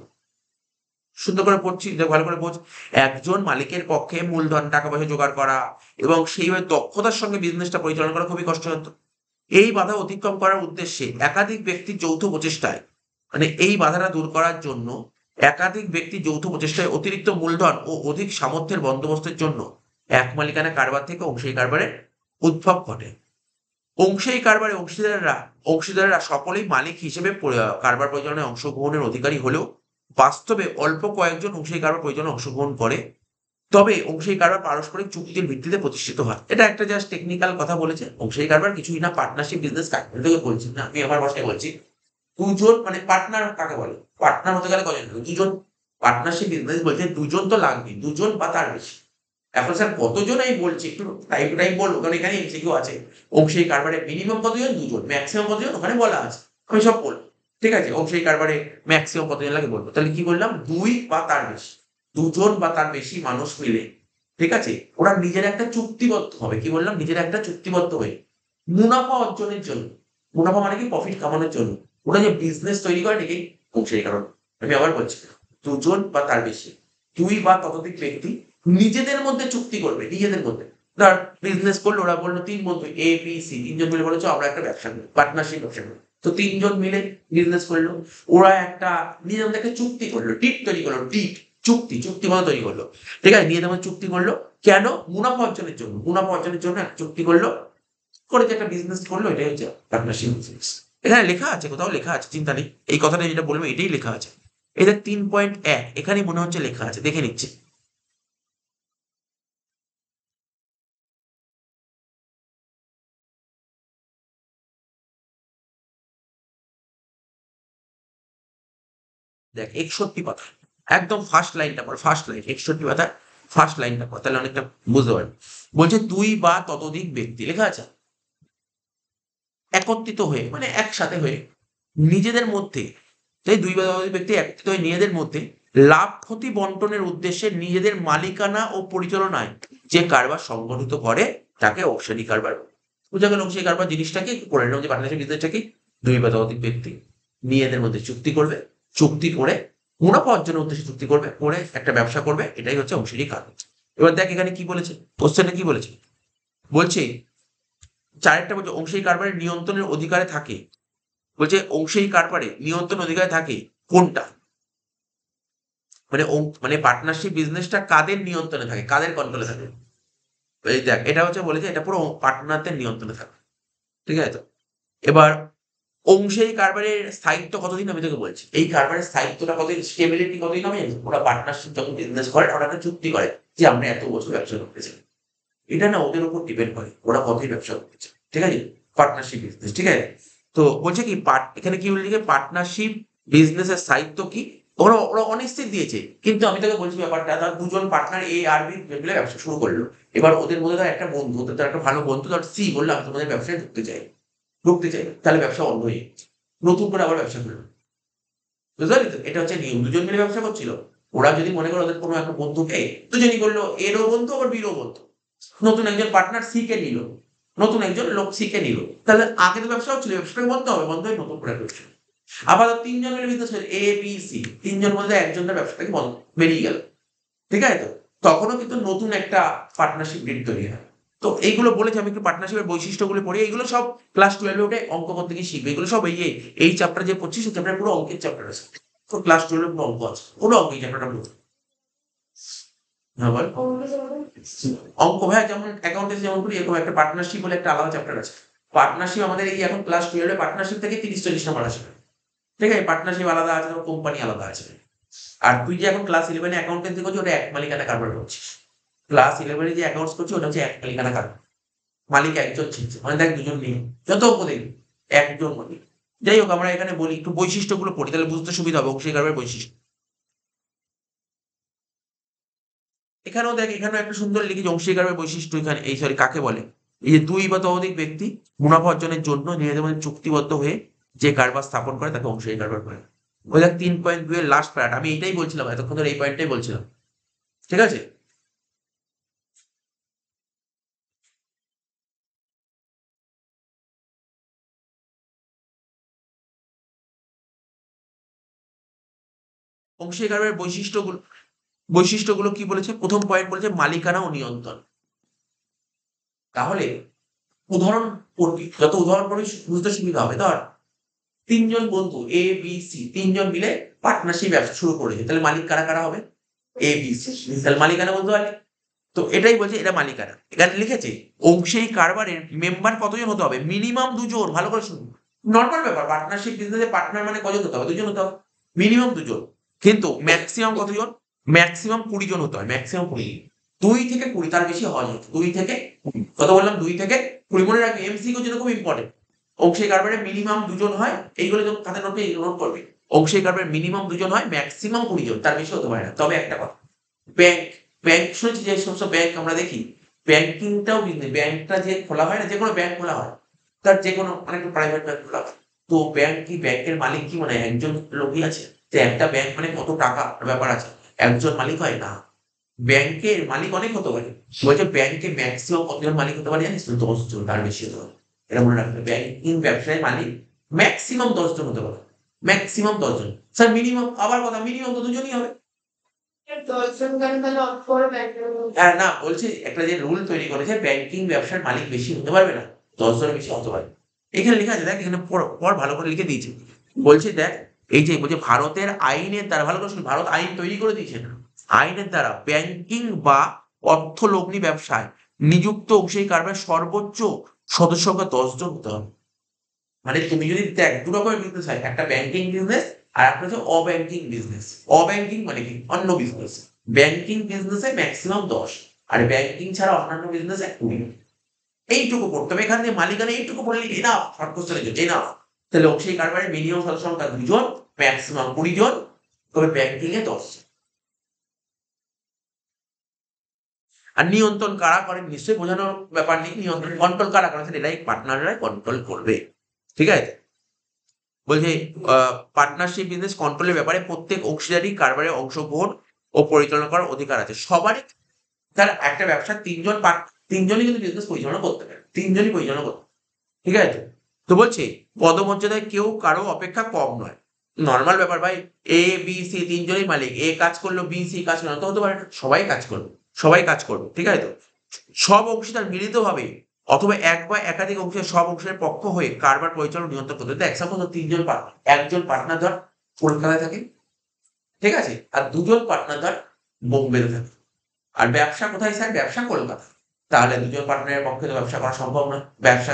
সুন্দর করে পড়ছি, দেখ ভালো করে বোঝ। একজন মালিকের পক্ষে মূলধন টাকা পয়সা জোগাড় করা এবং সেইভাবে দক্ষতার সঙ্গে বিজনেসটা পরিচালনা করা খুবই কষ্টসাধ্য। এই বাধা অতিক্রম করার উদ্দেশ্যে একাধিক ব্যক্তির যৌথ প্রচেষ্টায়, মানে এই বাধাটা দূর করার জন্য একাধিক ব্যক্তির যৌথ প্রচেষ্টায় অতিরিক্ত মূলধন ও অধিক সামর্থ্যের বন্দোবস্তের জন্য এক মালিকানা কারবার থেকে অংশীদারি কারবারের উদ্ভব ঘটে। অংশীদারি কারবারে অংশীদারেরা সকলেই মালিক হিসেবে কারবার পরিচালনায় অংশগ্রহণের অধিকারী হলেও বাস্তবে অল্প কয়েকজন অংশীদারি কারবার পরিচালনায় অংশগ্রহণ করে। তবে অংশীদারি কারবার পারস্পরিক চুক্তির ভিত্তিতে প্রতিষ্ঠিত হয়। এটা একটা জাস্ট টেকনিক্যাল কথা বলেছে। অংশীদারি কারবার কিছুই না, পার্টনারশিপ বিজনেস কাকে বলছি না, আমি আমার ভাষায় বলছি। দুজন মানে পার্টনার কাকে বলে? পার্টনার হতে গেলে কজন লাগবে? দুজন। পার্টনারশিপ বিজনেস বলতে দুজন তো লাগবে, দুজন বা তার বেশি। এখন স্যার কতজন আমি বলছি একটু টাইম টু টাইম বলবো, কারণ এখানে এমসিকিউ আছে। অংশী কারবারে মিনিমাম কতজন? দুজন। ম্যাক্সিমাম কতজন? ওখানে বলা আছে, আমি সব বলবো। ঠিক আছে, অংশী কারবারে ম্যাক্সিমাম কতজন লাগে বলবো। তাহলে কি বললাম? দুই বা তার বেশি, দুজন বা তার বেশি মানুষ মিলে, ঠিক আছে, ওরা নিজের একটা চুক্তিবদ্ধ হবে। কি বললাম? নিজের একটা চুক্তিবদ্ধ হয়ে মুনাফা অর্জনের জন্য। মুনাফা মানে কি? প্রফিট কামানোর জন্য। ওরা যে বিজনেস তৈরি করে এটাকেই অংশী কারণ। আমি আবার বলছি, দুজন বা তার বেশি, দুই বা ততোধিক ব্যক্তি নিজেদের মধ্যে চুক্তি করবে, নিজেদের মধ্যে। ধর বিজনেস করলো, ওরা বললো তিন বন্ধু এ বি সি, তিনজন মিলে বলেছো আমরা একটা ব্যবসা করি, পার্টনারশিপ ব্যবসা করি। তো তিনজন মিলে বিজনেস করলো, ওরা একটা নিজেদের মধ্যে একটা চুক্তি করলো, ডিট তৈরি করলো, ডিট, চুক্তি, চুক্তি মতো তৈরি করলো। ঠিক আছে, নিজেদের মধ্যে চুক্তি করলো কেন? মুনাফা অর্জনের জন্য। মুনাফা অর্জনের জন্য একটা চুক্তি করলো, করে যে একটা বিজনেস করলো, এটাই হচ্ছে পার্টনারশিপ বিজনেস। এখানে লেখা আছে, কোথাও লেখা আছে, চিন্তা নেই। এই কথাটা যেটা বলবো এটাই লেখা আছে। এটা 3.1 এখানে মনে হচ্ছে লেখা আছে, দেখে নিচ্ছি। দেখ 61 পাতা, একদম ফার্স্ট লাইনটা পড়, ফার্স্ট লাইন 61 পাতা, ফার্স্ট লাইনটা পড়, তাহলে অনেকটা বুঝতে পারবে। বলছে দুই বা ততোধিক ব্যক্তি, লেখা আছে, একত্রিত হয়ে মানে একসাথে হয়ে নিজেদের মধ্যে, তাই দুই বা ততোধিক ব্যক্তি একত্রিত হয়ে নিজেদের মধ্যে লাভ ক্ষতি বন্টনের উদ্দেশ্যে নিজেদের মালিকানা ও পরিচালনায় যে কারবার সংগঠিত করে তাকে অংশীদারি কারবার। বোঝা গেল? অংশীদারি কারবার জিনিসটাকে করে নিলাম, যে পার্টনারশিপ বিজনেসটাকে দুই বা ততোধিক ব্যক্তি নিজেদের মধ্যে চুক্তি করবে, চুক্তি করে মুনাফা অর্জনের উদ্দেশ্যে চুক্তি করবে, করে একটা ব্যবসা করবে, এটাই হচ্ছে অংশীদারি কারবার। এবার দেখ এখানে কি বলেছে, কোশ্চেনে কি বলেছে, বলছে চারেরটা বলছে অংশীদারি কারবারের নিয়ন্ত্রণের অধিকারে থাকে। বলছে অংশীদারি কারবারে নিয়ন্ত্রণ অধিকারে থাকে কোনটা? মানে মানে পার্টনারশিপ বিজনেসটা কাদের নিয়ন্ত্রণে থাকে, কাদের কন্ট্রোলে থাকে? এই দেখ এটা হচ্ছে বলেছে এটা পুরো পার্টনারদের নিয়ন্ত্রণে থাকে। ঠিক আছে তো? এবার অংশীদারি কারবারের স্থায়িত্ব কতদিন আমি তোকে বলছি। এই কারবারের স্থায়িত্বটা কতদিন, স্টেবিলিটি কতদিন হবে জানিস? ওরা পার্টনারশিপ যখন বিজনেস করে ওরা একটা চুক্তি করে যে আমরা এত বছর ব্যবসা করতে চাই। এটা না ওদের উপর ডিপেন্ড করে ওরা কতই ব্যবসা করতে চায়। ঠিক আছে? পার্টনারশিপ বিজনেস, ঠিক আছে? তো বলছে কি এখানে কি বলছে, পার্টনারশিপ বিজনেসের স্থায়িত্ব কি? ওরা ওরা অনিশ্চিত দিয়েছে, কিন্তু আমি তোকে বলছি ব্যাপারটা, ধর দুজন পার্টনার এ আর বি মিলে ব্যবসা শুরু করলো। এবার ওদের মধ্যে ধর একটা বন্ধু, ওদের ধর একটা ভালো বন্ধু ধর সি বললো আমি তোমাদের ব্যবসায় ঢুকতে চাই, ঢুকতে চাই, তাহলে ব্যবসা বন্ধ হয়ে যাচ্ছে। নতুন করে আবার ব্যবসা করলো। বুঝতে পারলি তো? এটা হচ্ছে নিয়ম। দুজন মিলে ব্যবসা করছিল, ওরা যদি মনে করো ওদের কোনো একটা বন্ধুকে, দুজনই করলো, এরও বন্ধু আবার বিরও বন্ধু, নতুন একজন পার্টনার সি কে নিল, নতুন একজন লোক সি কে নিল, তাহলে আগে তো ব্যবসা হচ্ছিল, ব্যবসাটা বন্ধ হবে, বন্ধ হয়ে নতুন করে ব্যবসা। আবার তিনজন মিলে বিজনেস করে এ বি সি, তিনজন মধ্যে একজনের ব্যবসা থেকে বন্ধ বেরিয়ে গেল। ঠিক আছে তো? তখনও কিন্তু নতুন একটা পার্টনারশিপ গ্রিড তৈরি হয়। তো এইগুলো বলেছি আমি, একটু পার্টনারশিপের বৈশিষ্ট্যগুলো পড়ি, এইগুলো সব ক্লাস 12 উঠে অঙ্ক করতে গিয়ে শিখবে। এগুলো সব এই চ্যাপ্টার যে পড়ছিস, সেই চ্যাপ্টার পুরো অঙ্কের চ্যাপ্টার আছে। তো ক্লাস 12 পুরো অঙ্ক আছে, পুরো অঙ্ক এই চ্যাপ্টারটা পুরো। হ্যাঁ বল। অঙ্ক ভাই যেমন অ্যাকাউন্টেন্সি যেমন করি, এরকম একটা পার্টনারশিপ বলে একটা আলাদা চ্যাপ্টার আছে। পার্টনারশিপ আমাদের এই এখন ক্লাস 12 এ পার্টনারশিপ থেকে 30-40 নাম্বার আসে। ঠিক আছে? পার্টনারশিপ আলাদা আছে, কোম্পানি আলাদা আছে। আর তুই যে এখন ক্লাস 11 এ অ্যাকাউন্টেন্সি করছিস, ওটা এক মালিকানা কারবার করছিস। ক্লাস 11 এ যে অ্যাকাউন্টস করছিস ওটা হচ্ছে এক মালিকানা কারবার। মালিক একজন ছিল, মানে দেখ দুজন নেই, যত অঙ্ক দেখবি একজন মালিক। যাই হোক, আমরা এখানে বলি একটু বৈশিষ্ট্যগুলো পড়ি, তাহলে বুঝতে সুবিধা হবে অংশীদারি কারবারের বৈশিষ্ট্য। এখানেও দেখ, এখানেও একটা সুন্দর লিখেছে অংশীদারি কারবারের বৈশিষ্ট্য। এখানে এই সরি কাকে বলে, এই যে দুই বা ততোধিক ব্যক্তি মুনাফা অর্জনের জন্য নিজেদের মধ্যে চুক্তিবদ্ধ হয়ে যে কারবার স্থাপন করে তাকে অংশীদারি কারবার বলে। ওই দেখ 3.2 এর লাস্ট প্যারাট, আমি এইটাই বলছিলাম এতক্ষণ ধরে, এই পয়েন্টটাই বলছিলাম। ঠিক আছে? অংশীদারি কারবারের বৈশিষ্ট্যগুলো, বৈশিষ্ট্যগুলো কি বলেছে? প্রথম পয়েন্ট বলেছে মালিকানা ও নিয়ন্ত্রণ। তাহলে উদাহরণ পড়বি, যত উদাহরণ পড়বি বুঝতে সুবিধা হবে। ধর তিনজন বন্ধু এ বি সি, তিনজন মিলে পার্টনারশিপ ব্যবসা শুরু করেছে, তাহলে মালিক কারা কারা হবে? এ বি সি, তাহলে মালিকানা বলতে পারলি। তো এটাই বলছে, এটা মালিকানা। এখানে লিখেছে অংশীদারি কারবারের মেম্বার কতজন হতে হবে? মিনিমাম দুজন। ভালো করে শুনুন, নর্মাল ব্যাপার, পার্টনারশিপ বিজনেসে পার্টনার মানে কজন হতে হবে? দুজন হতে হবে, মিনিমাম দুজন। কিন্তু ম্যাক্সিমাম কতজন? ম্যাক্সিমাম 20 জন হতে হয়, ম্যাক্সিমাম 20। 2 থেকে 20, তার বেশি হয় না। 2 থেকে 20, কত বললাম? 2 থেকে 20। মনে রাখবি এমসিকিউর জন্য খুব ইম্পর্টেন্ট। অংশীদারি কারবারে মিনিমাম দুজন হয়, এইগুলো যখন খাতা নোটে নোট করবি। অংশীদারি কারবার মিনিমাম 2 জন হয়, ম্যাক্সিমাম 20 জন, তার বেশি হতে পারে না। তবে একটা কথা, ব্যাংক ব্যাংক শুনেছি যে সমস্ত ব্যাংক আমরা দেখি, ব্যাংকিংটাও বিজনেস। ব্যাংকটা যে খোলা হয় না, যে কোনো ব্যাংক খোলা হয়, তার যে কোনো অনেক প্রাইভেট ব্যাংক খোলা হয়, তো ব্যাংকের মালিক কি মানে একজন লোকই আছে? যে একটা ব্যাংক মানে কত টাকা ব্যাপার আছে, একজন মালিক হয় না। ব্যাংকের মালিক অনেক হতে পারে। বলছে ব্যাংকে ম্যাক্সিমাম কতজন মালিক হতে পারে জানিস? 10 জন, তার বেশি হতে পারে। এটা মনে রাখবে, ব্যাংকিং ব্যবসায় মালিক ম্যাক্সিমাম 10 জন হতে পারে, ম্যাক্সিমাম 10 জন। স্যার মিনিমাম, আবার কথা, মিনিমাম তো 2 জনই হবে। হ্যাঁ, না বলছি একটা যে রুল তৈরি করেছে, ব্যাংকিং ব্যবসার মালিক বেশি হতে পারবে না, 10 জনের বেশি হতে পারে। এখানে লেখা আছে, দেখ এখানে পড় ভালো করে লিখে দিয়েছে। বলছে দেখ, এই যে বলছে ভারতের আইনের দ্বারা, ভালো করে শুন, ভারত আইন তৈরি করে দিয়েছে না, আইনের দ্বারা ব্যাংকিং বা অর্থলগ্নি ব্যবসায় নিযুক্ত অংশীদারি কারবার সর্বোচ্চ সদস্য সংখ্যা 10 জন হতে হবে। মানে তুমি যদি দেখ, দু রকমের বিজনেস হয়, একটা ব্যাংকিং বিজনেস আর একটা হচ্ছে অব্যাংকিং বিজনেস। অব্যাংকিং মানে কি? অন্য বিজনেস। ব্যাংকিং বিজনেসে ম্যাক্সিমাম 10, আর ব্যাংকিং ছাড়া অন্যান্য বিজনেস 20। এইটুকু পড়তে হবে এখান থেকে, মালিকানা এইটুকু পড়লে এনাফ, শর্ট কোশ্চেনের জন্য এনাফ। তাহলে অংশীদারি কারবারে মিনিমাম সদস্য সংখ্যা 2 জন, ম্যাক্সিমাম 20 জন, তবে ব্যাংকিং এ 10। আর নিয়ন্ত্রণ কারা করেন নিশ্চয়ই বোঝানোর ব্যাপার নেই, নিয়ন্ত্রণ কন্ট্রোল কারা করেন, এরাই পার্টনাররাই কন্ট্রোল করবে। ঠিক আছে? বলছে পার্টনারশিপ বিজনেস কন্ট্রোলের ব্যাপারে প্রত্যেক অংশীদারি কারবারে অংশগ্রহণ ও পরিচালনা করার অধিকার আছে সবারই। তার একটা ব্যবসার তিনজনই কিন্তু বিজনেস পরিচালনা করতে পারে, তিনজনই পরিচালনা করতে পারে। ঠিক আছে? তো বলছে পদমর্যাদায় কেউ কারো অপেক্ষা কম নয়। নর্মাল ব্যাপার ভাই, এ বি সি তিনজনই মালিক, এ কাজ করলো বি সি কাজ করলো, তো হতে পারে না, সবাই কাজ করবে, সবাই কাজ করবে। ঠিক আছে? তো সব অংশীদার মিলিতভাবে অথবা এক বা একাধিক অংশের সব অংশের পক্ষ হয়ে কারবার পরিচালনা নিয়ন্ত্রণ করতে। দেখ সাপোজ একজন পার্টনার ধর কলকাতায় থাকে, ঠিক আছে, আর দুজন পার্টনার ধর বোম্বেতে থাকে। আর ব্যবসা কোথায় স্যার? ব্যবসা কলকাতা। তাহলে দুজন পার্টনারের পক্ষে তো ব্যবসা করা সম্ভব নয়, ব্যবসা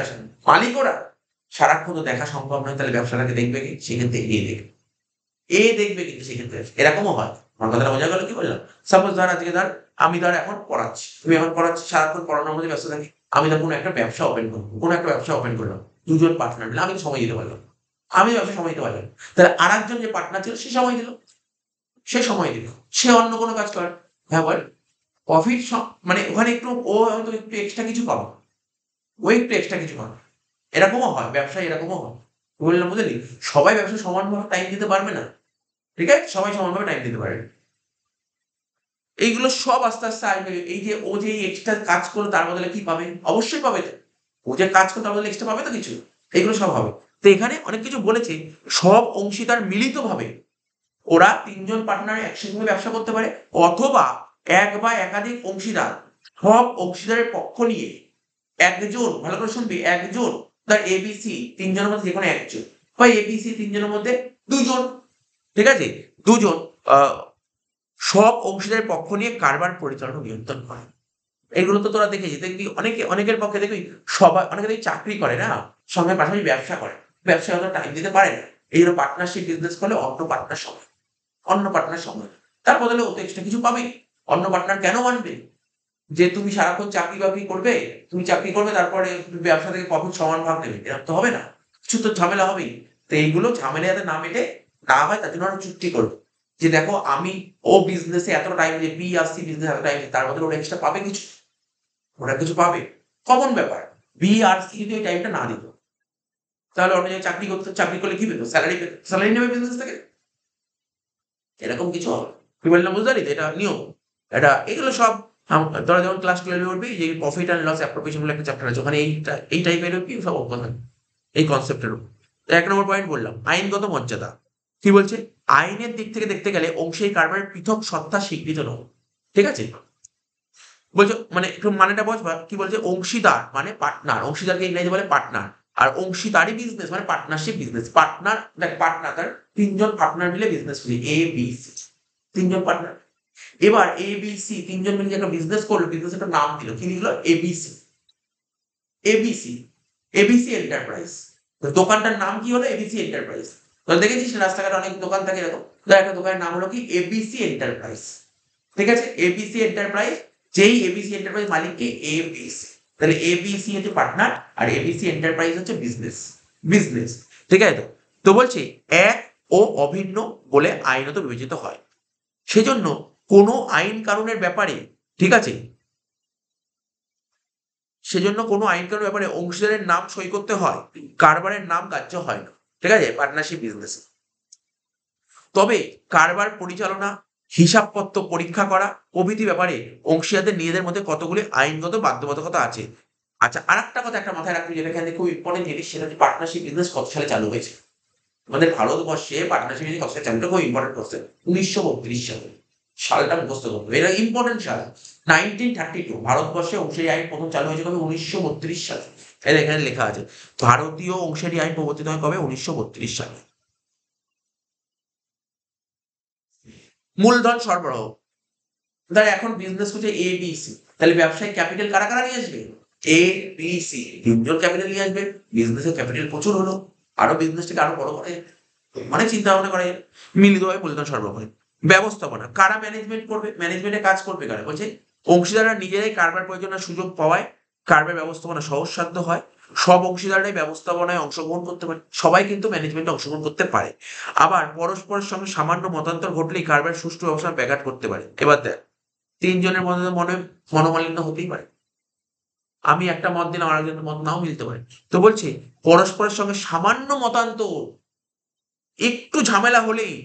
মালিক ওরা, সারাক্ষণ তো দেখা সম্ভব নয়। তাহলে ব্যবসাটাকে দেখবে কি? সেক্ষেত্রে দেখবে কিন্তু সেক্ষেত্রে এরকমও হয়। আমার কথাটা বোঝা গেল কি বললাম? সাপোজ ধর আজকে ধর আমি ধর এখন পড়াচ্ছি, তুমি এখন পড়াচ্ছি, সারাক্ষণ পড়ানোর মধ্যে ব্যস্ত থাকি। আমি ধর কোনো একটা ব্যবসা ওপেন করবো, কোনো একটা ব্যবসা ওপেন করলাম, দুজন পার্টনার মিলে, আমি তো সময় দিতে পারলাম, আমি ব্যবসা সময় দিতে পারলাম। তাহলে আর একজন যে পার্টনার ছিল সে সময় দিল, সে অন্য কোনো কাজ করে। হ্যাঁ বল, প্রফিট মানে ওখানে একটু ও হয়তো একটু এক্সট্রা কিছু পাবে, ও একটু এক্সট্রা কিছু পাবে। এরকমও হয়, ব্যবসায় এরকমও হয়। বললাম বুঝলি, সবাই ব্যবসা সমানভাবে টাইম দিতে পারবে না। ঠিক আছে? সবাই সমানভাবে টাইম দিতে পারে। এইগুলো সব আস্তে আস্তে আসবে। এই যে ও যে এক্সট্রা কাজ করলো তার বদলে কি পাবে? অবশ্যই পাবে তো। ও যে কাজ করলো তার বদলে এক্সট্রা পাবে তো কিছু। এগুলো সব হবে। তো এখানে অনেক কিছু বলেছে, সব অংশীদার মিলিতভাবে ওরা ৩ জন পার্টনার একসঙ্গে ব্যবসা করতে পারে, অথবা এক বা একাধিক অংশীদার সব অংশীদারের পক্ষ নিয়ে একজন, ভালো করে শুনবি, একজন, তার এবিসি ৩ জনের মধ্যে যেকোনো একজন, বা এবিসি ৩ জনের মধ্যে ২ জন, ঠিক আছে? ২ জন সব অংশীদারের পক্ষ নিয়ে কারবার পরিচালনা নিয়ন্ত্রণ করে। এগুলো তো তোরা দেখেছিস, দেখবি অনেকের পক্ষে দেখবি, অনেকে দেখবি চাকরি করে না, সঙ্গে পাশাপাশি ব্যবসা করে, ব্যবসায় অত টাইম দিতে পারে না। এই জন্য পার্টনারশিপ বিজনেস করলে অন্য পার্টনার সময়, তার বদলে ও তো এক্সট্রা কিছু পাবেই। অন্য পার্টনার কেন মানবে যে তুমি সারাক্ষণ চাকরি বাকরি করবে, তুমি চাকরি করবে তারপরে ব্যবসা থেকে প্রফিট সমান ভাগ নেবে? এরকম তো হবে না, কিছু তো ঝামেলা হবেই। তো এইগুলো ঝামেলা যাতে না মেটে না হয়, তার জন্য আমরা চুক্তি করবো যে দেখো আমি ও বিজনেসে এত টাইম দিয়ে, বি আর সি বিজনেস এত টাইম দিয়ে, তার বদলে ওরা এক্সট্রা পাবে কিছু, ওরা কিছু পাবে। কমন ব্যাপার। বি আর সি যদি ওই টাইমটা না দিত, তাহলে অন্য জায়গায় চাকরি করলে কি পেত? স্যালারি নেবে বিজনেস থেকে, এরকম কিছু হবে। কি বললাম বুঝতে পারলি? এটা নিয়ম। এগুলো সব তোরা যখন ক্লাস 12 এ উঠবি, যে প্রফিট অ্যান্ড লস অ্যাপ্রোপ্রিয়েশন বলে একটা চ্যাপ্টার আছে, ওখানে এই টাইপের কি সব কথা, এই কনসেপ্টের উপর। তো ১ নম্বর পয়েন্ট বললাম, আইনগত মর্যাদা। কি বলছে? আইনের দিক থেকে দেখতে গেলে অংশীদারি কারবারের পৃথক সত্তা স্বীকৃত নয়। ঠিক আছে? বলছে মানে একটু মানেটা বুঝবা কি বলছে? অংশীদার মানে পার্টনার, অংশীদারকে ইংরেজি বলে পার্টনার। আর অংশীদারি বিজনেস মানে পার্টনারশিপ বিজনেস। পার্টনার তার ৩ জন পার্টনার মিলে বিজনেস করি, A B C, ৩ John partner. এবার এ বি সি ৩ জন মিলে একটা বিজনেস করলো, বিজনেস একটা নাম দিল, কি লিখলো? এবিসি। ABC ABC enterprise. দোকানটার নাম কি হলো? ABC enterprise. তো দেখেছিস রাস্তাঘাটে অনেক দোকান থাকে এরকম, একটা দোকানের নাম হলো কি? ABC enterprise. ঠিক আছে? এবিসি এন্টারপ্রাইজ, যেই এবিসি এন্টারপ্রাইজ মালিক কে? এবিসি। তাহলে এবিসি হচ্ছে পার্টনার, আর এবিসি এন্টারপ্রাইজ হচ্ছে বিজনেস। ঠিক আছে? তো বলছি এক ও অভিন্ন বলে আইনত বিবেচিত হয়। সেজন্য কোনো আইন কানুনের ব্যাপারে, ঠিক আছে, সেজন্য কোনো আইন কানুনের ব্যাপারে অংশীদারের নাম সই করতে হয়, কারবারের নাম গ্রাহ্য হয় না। ঠিক আছে, পার্টনারশিপ বিজনেস। তবে কারবার পরিচালনা, হিসাবপত্র পরীক্ষা করা প্রভৃতি ব্যাপারে অংশীদারদের নিজেদের মধ্যে কতগুলি আইনগত বাধ্যবাধকতা আছে। আচ্ছা, আর একটা কথা একটা মাথায় রাখতে, যেটা এখানে খুব ইম্পর্টেন্ট জিনিস, সেটা হচ্ছে পার্টনারশিপ বিজনেস কত সালে চালু হয়েছে। আমাদের ভারতবর্ষে পার্টনারশিপ বিজনেস কত সালে চালু, খুব ইম্পর্টেন্ট কোশ্চেন। 1932 সালে। সালটা মুখস্থ করতে হবে, এটা ইম্পর্টেন্ট সাল। 1932 ভারতবর্ষে অংশীদারি আইন প্রথম চালু হয়েছে কবে? 1932 সালে। এটা এখানে লেখা আছে, ভারতীয় অংশীদারি আইন প্রবর্তিত হয় কবে? 1932 সালে। মূলধন সরবরাহ, ধর এখন বিজনেস হচ্ছে এ বি সি, তাহলে ব্যবসায়িক ক্যাপিটাল কারা কারা নিয়ে আসবে? এ বি সি, তিনজন ক্যাপিটাল নিয়ে আসবে। বিজনেসের ক্যাপিটাল প্রচুর হলো, আরো বিজনেসটাকে আরো বড় করে মানে চিন্তা ভাবনা করে মিলিতভাবে মূলধন সরবরাহ করে। ব্যবস্থাপনা, কারা ম্যানেজমেন্ট করবে? ম্যানেজমেন্টে কাজ করবে কারা? বলছে অংশীদাররা নিজেরাই কারবার পরিচালনার সুযোগ পাওয়ায় কারবার ব্যবস্থাপনা সহজসাধ্য হয়। সব অংশীদাররাই ব্যবস্থাপনায় অংশগ্রহণ করতে পারে, সবাই কিন্তু ম্যানেজমেন্টে অংশগ্রহণ করতে পারে। আবার পরস্পরের সঙ্গে সামান্য মতান্তর ঘটলেই কারবার সুষ্ঠু ব্যবস্থা ব্যাঘাত করতে পারে। এবার দেখ, তিনজনের মধ্যে মনোমালিন্য হতেই পারে। আমি একটা মত দিলাম, আরেকজনের মত নাও মিলতে পারে। তো বলছে পরস্পরের সঙ্গে সামান্য মতান্তর, একটু ঝামেলা হলেই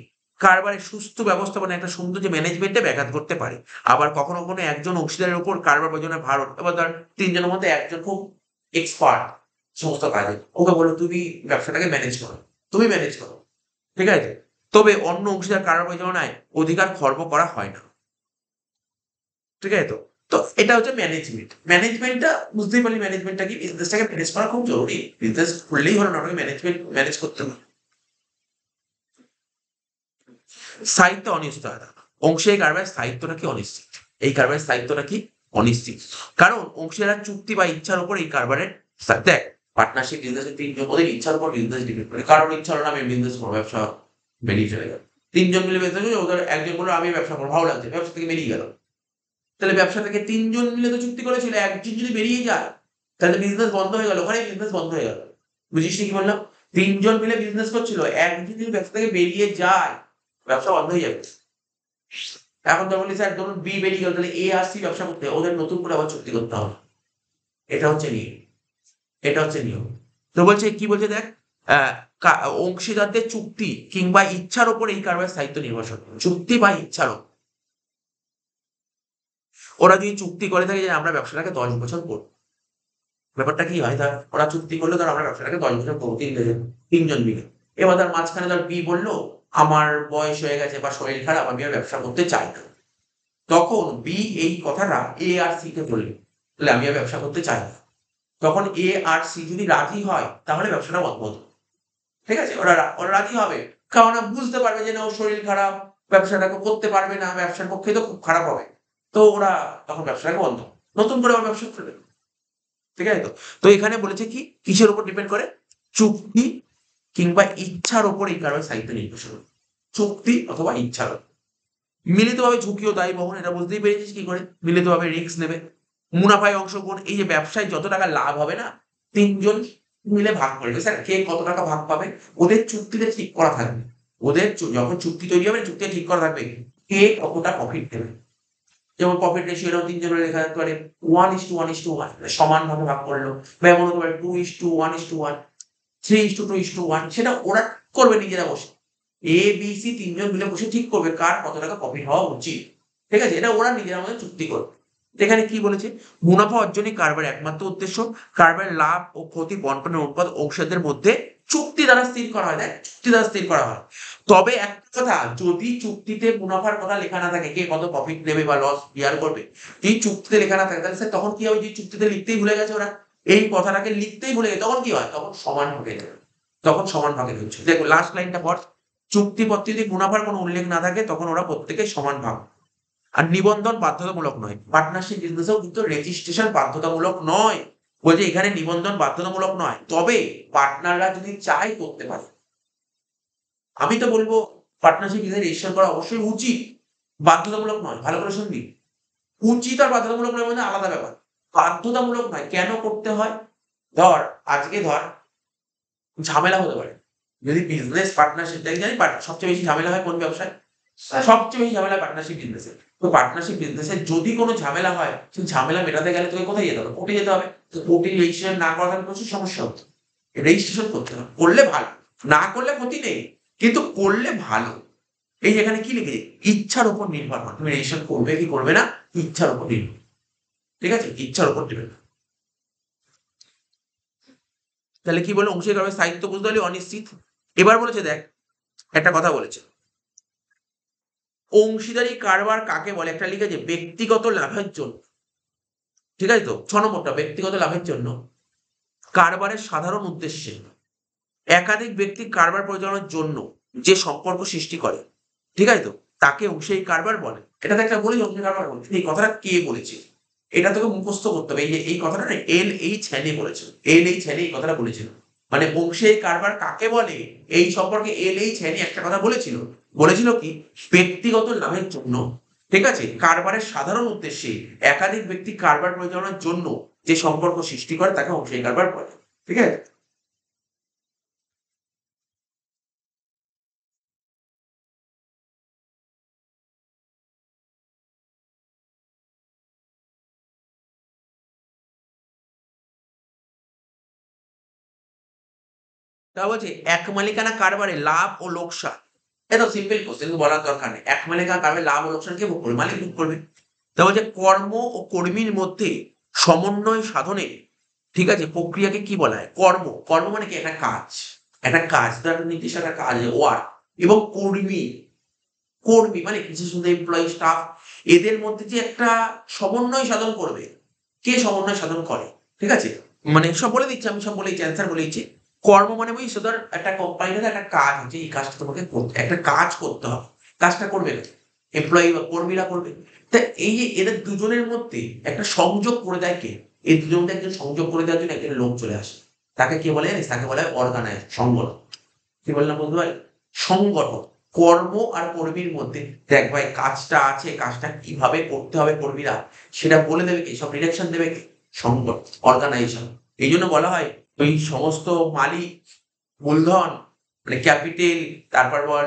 কারবারের সুস্থ ব্যবস্থাপনা, একটা সুন্দর যে ম্যানেজমেন্টে ব্যাঘাত করতে পারে। আবার কখনো কখনো একজন অংশীদারের উপর কারবার পরিচালনার ভার, এবার ধর তিনজনের মধ্যে একজন খুব এক্সপার্ট সমস্ত কাজে, ওকে বলো তুমি ব্যবসাটাকে ম্যানেজ করো, তুমি ম্যানেজ করো, ঠিক আছে, তবে অন্য অংশীদার কারবার পরিচালনায় অধিকার খর্ব করা হয় না। ঠিক আছে, তো তো এটা হচ্ছে ম্যানেজমেন্ট। ম্যানেজমেন্টটা বুঝতেই পারলি, ম্যানেজমেন্টটা কি, বিজনেসটাকে ম্যানেজ করা খুব জরুরি। বিজনেস খুললেই হলো না, ওটাকে ম্যানেজমেন্ট ম্যানেজ করতে হবে। স্থায়িত্ব অনিশ্চয়তা, অংশীদারি কারবারের স্থায়িত্বটা কি অনিশ্চিত। এই কারবারের স্থায়িত্বটা কি অনিশ্চিত, কারণ অংশীদারের চুক্তি বা ইচ্ছার উপর এই কারবারের দেখ, পার্টনারশিপ বিজনেসের তিনজন, ওদের ইচ্ছার উপর বিজনেস ডিপেন্ড করে। কারোর ইচ্ছা হলো না আমি বিজনেস করবো, ব্যবসা বেরিয়ে চলে গেল। তিনজন মিলে বিজনেস করছে, ওদের একজন বললো আমি ব্যবসা করবো, ভালো লাগছে, ব্যবসা থেকে বেরিয়ে গেল। তাহলে ব্যবসা থেকে তিনজন মিলে তো চুক্তি করেছিল, একজন যদি বেরিয়ে যায় তাহলে বিজনেস বন্ধ হয়ে গেল, ওখানে বিজনেস বন্ধ হয়ে গেল। বুঝিস কি বললাম? তিনজন মিলে বিজনেস করছিল, একজন যদি ব্যবসা থেকে বেরিয়ে যায় ব্যবসা বন্ধ হয়ে যাবে। এখন তো বলি স্যার ধরুন বি বেরিয়ে গেল, তাহলে এ আর সি ব্যবসা করতে হবে, ওদের নতুন করে আবার চুক্তি করতে হবে। এটা হচ্ছে নিয়ম, এটা হচ্ছে নিয়ম। তো বলছে কি বলছে দেখ, অংশীদারদের চুক্তি কিংবা ইচ্ছার উপর এই কারবার স্থায়িত্ব নির্ভরশীল। চুক্তি বা ইচ্ছার উপর, ওরা যদি চুক্তি করে থাকে যে আমরা ব্যবসাটাকে 10 বছর করবো, ব্যাপারটা কি হয়, ধর ওরা চুক্তি করলো, ধর আমরা ব্যবসাটাকে 10 বছর করবো, তিনজন মিলে। এবার ধর মাঝখানে ধর বি বললো আমার বয়স হয়ে গেছে বা শরীর খারাপ, আমি আর ব্যবসা করতে চাই না। তখন বি এই কথাটা এ আর সি কে বলবে, তাহলে আমি আর ব্যবসা করতে চাই না। তখন এ আর সি যদি রাজি হয় তাহলে ব্যবসাটা বন্ধ হতো। ঠিক আছে, ওরা রাজি হবে, কারণ ওরা বুঝতে পারবে যে না ওর শরীর খারাপ, ব্যবসাটাকে করতে পারবে না, ব্যবসার পক্ষে তো খুব খারাপ হবে। তো ওরা তখন ব্যবসাটাকে বন্ধ, নতুন করে আবার ব্যবসা করবে। ঠিক আছে, তো তো এখানে বলেছে কি কিসের উপর ডিপেন্ড করে? চুক্তি কিংবা ইচ্ছার উপর এই কারণে স্থায়িত্ব নির্ভরশীল। চুক্তি অথবা ইচ্ছার উপর। মিলিতভাবে ঝুঁকি ও দায় বহন, এটা বুঝতেই পেরেছিস কি করে, মিলিতভাবে রিস্ক নেবে। মুনাফায় অংশগ্রহণ, এই যে ব্যবসায় যত টাকা লাভ হবে না, তিনজন মিলে ভাগ করে নেবে। স্যার কে কত টাকা ভাগ পাবে? ওদের চুক্তিতে ঠিক করা থাকবে। ওদের যখন চুক্তি তৈরি হবে চুক্তিতে ঠিক করা থাকবে কে কতটা প্রফিট দেবে। যেমন প্রফিট রেশিও এরকম তিনজনের লেখা থাকতে পারে 1:1:1, সমান ভাবে ভাগ করলো, বা এমন হতে পারে 2:1:1, 3:2:1, সেটা ওরা করবে নিজেরা বসে। এ বি সি তিনজন মিলে বসে ঠিক করবে কার কত টাকা প্রফিট হওয়া উচিত। ঠিক আছে, এটা ওরা নিজেরা মধ্যে চুক্তি করবে। এখানে কি বলেছে, মুনাফা অর্জনই কারবারের একমাত্র উদ্দেশ্য। কারবারের লাভ ও ক্ষতি বন্টনের অনুপাত অংশীদারদের মধ্যে চুক্তি দ্বারা স্থির করা হয়। দেখ, চুক্তি দ্বারা স্থির করা হয়। তবে একটা কথা, যদি চুক্তিতে মুনাফার কথা লেখা না থাকে, কে কত প্রফিট নেবে বা লস বিয়ার করবে, এই চুক্তিতে লেখা না থাকে, তাহলে স্যার তখন কি হবে? যে চুক্তিতে লিখতেই ভুলে গেছে ওরা, এই কথাটাকে লিখতেই ভুলে গেছে, তখন কি হয়? তখন সমান ভাগে যাবে, তখন সমান ভাগে হচ্ছে। দেখো লাস্ট লাইনটা পর, চুক্তিপত্রে যদি মুনাফার কোনো উল্লেখ না থাকে তখন ওরা প্রত্যেকে সমান ভাগ। আর নিবন্ধন বাধ্যতামূলক নয়, পার্টনারশিপ বিজনেসেও কিন্তু রেজিস্ট্রেশন বাধ্যতামূলক নয়। বলছে এখানে নিবন্ধন বাধ্যতামূলক নয়, তবে পার্টনাররা যদি চায় করতে পারে। আমি তো বলবো পার্টনারশিপ বিজনেস রেজিস্ট্রেশন করা অবশ্যই উচিত, বাধ্যতামূলক নয়। ভালো করে শুনবি, উচিত আর বাধ্যতামূলক নয় মানে আলাদা ব্যাপার। বাধ্যতামূলক নয়, কেন করতে হয়? ধর আজকে ধর ঝামেলা হতে পারে, যদি বিজনেস পার্টনারশিপ দেখে জানি সবচেয়ে বেশি ঝামেলা হয় কোন ব্যবসায়? সবচেয়ে বেশি ঝামেলা পার্টনারশিপ বিজনেসে। তো পার্টনারশিপ বিজনেসে যদি কোনো ঝামেলা হয়, সেই ঝামেলা মেটাতে গেলে তোকে কোথায় যেতে হবে? কোর্টে যেতে হবে। তো কোর্টে রেজিস্ট্রেশন না করা থাকলে প্রচুর সমস্যা হতো। রেজিস্ট্রেশন করতে হবে, করলে ভালো, না করলে ক্ষতি নেই, কিন্তু করলে ভালো। এই যে এখানে কি লিখেছে? ইচ্ছার উপর নির্ভর করে তুমি রেজিস্ট্রেশন করবে কি করবে না, ইচ্ছার উপর নির্ভর। ঠিক আছে, ইচ্ছার উপর ডিপেন্ড। তাহলে কি বলে? অংশীদার কারবারের স্থায়িত্ব বুঝতে পারলি অনিশ্চিত। এবার বলেছে দেখ, একটা কথা বলেছে, অংশীদারি কারবার কাকে বলে? একটা লিখেছে ব্যক্তিগত লাভের জন্য। ঠিক আছে তো, 6 নম্বরটা ব্যক্তিগত লাভের জন্য কারবারের সাধারণ উদ্দেশ্যে একাধিক ব্যক্তি কারবার পরিচালনার জন্য যে সম্পর্ক সৃষ্টি করে, ঠিক আছে তো, তাকে অংশীদারি কারবার বলে। এটাতে একটা বলি অংশীদারি কারবার বলে, এই কথাটা কে বলেছে? এটা তোকে মুখস্থ করতে হবে। এই যে এই কথাটা না L.H. হ্যানে বলেছে। L.H. হ্যানে এই কথাটা বলেছিল। মানে অংশীদারি কারবার কাকে বলে এই সম্পর্কে L.H. হ্যানে একটা কথা বলেছিল। বলেছিল কি? ব্যক্তিগত লাভের জন্য, ঠিক আছে, কারবারের সাধারণ উদ্দেশ্যে একাধিক ব্যক্তি কারবার পরিচালনার জন্য যে সম্পর্ক সৃষ্টি করে তাকে অংশীদারি কারবার বলে। ঠিক আছে? তা বলছে এক মালিকানা কারবারে লাভ ও লোকসান, এটা সিম্পল কোশ্চেন, বলার দরকার নেই। এক মালিকানা কারবারে লাভ ও লোকসান কে ভোগ করবে? মালিক ভোগ করবে। তা বলছে কর্ম ও কর্মীর মধ্যে সমন্বয় সাধনে, ঠিক আছে, প্রক্রিয়াকে কি বলা হয়? কর্ম। কর্ম মানে কি? একটা কাজ, একটা কাজ, তার নির্দিষ্ট একটা কাজ, ওয়ার্ক। এবং কর্মী, কর্মী মানে বিশেষ এমপ্লয়ি স্টাফ, এদের মধ্যে যে একটা সমন্বয় সাধন করবে, কে সমন্বয় সাধন করে? ঠিক আছে, মানে সব বলে দিচ্ছি, আমি সব বলেছি, অ্যান্সার বলেছি। কর্ম মানে বুঝছো, ধর একটা কোম্পানিতে একটা কাজ হচ্ছে, এই কাজটা তোমাকে করতে, একটা কাজ করতে হবে, কাজটা করবে না এমপ্লয়ি বা কর্মীরা করবে। তা এই যে এদের দুজনের মধ্যে একটা সংযোগ করে দেয় কে? এই দুজনের মধ্যে একজন সংযোগ করে দেওয়ার জন্য একজন লোক চলে আসে, তাকে কে বলে জানিস? তাকে বলা হয় অর্গানাইজ, সংগঠন। কি বললাম বন্ধু ভাই? সংগঠন। কর্ম আর কর্মীর মধ্যে, দেখ ভাই কাজটা আছে, কাজটা কিভাবে করতে হবে কর্মীরা সেটা বলে দেবে কে? সব ডিরেকশন দেবে কে? সংগঠন, অর্গানাইজেশন। এই জন্য বলা হয় ওই সমস্ত মালিক, মূলধন মানে ক্যাপিটাল, তারপর বল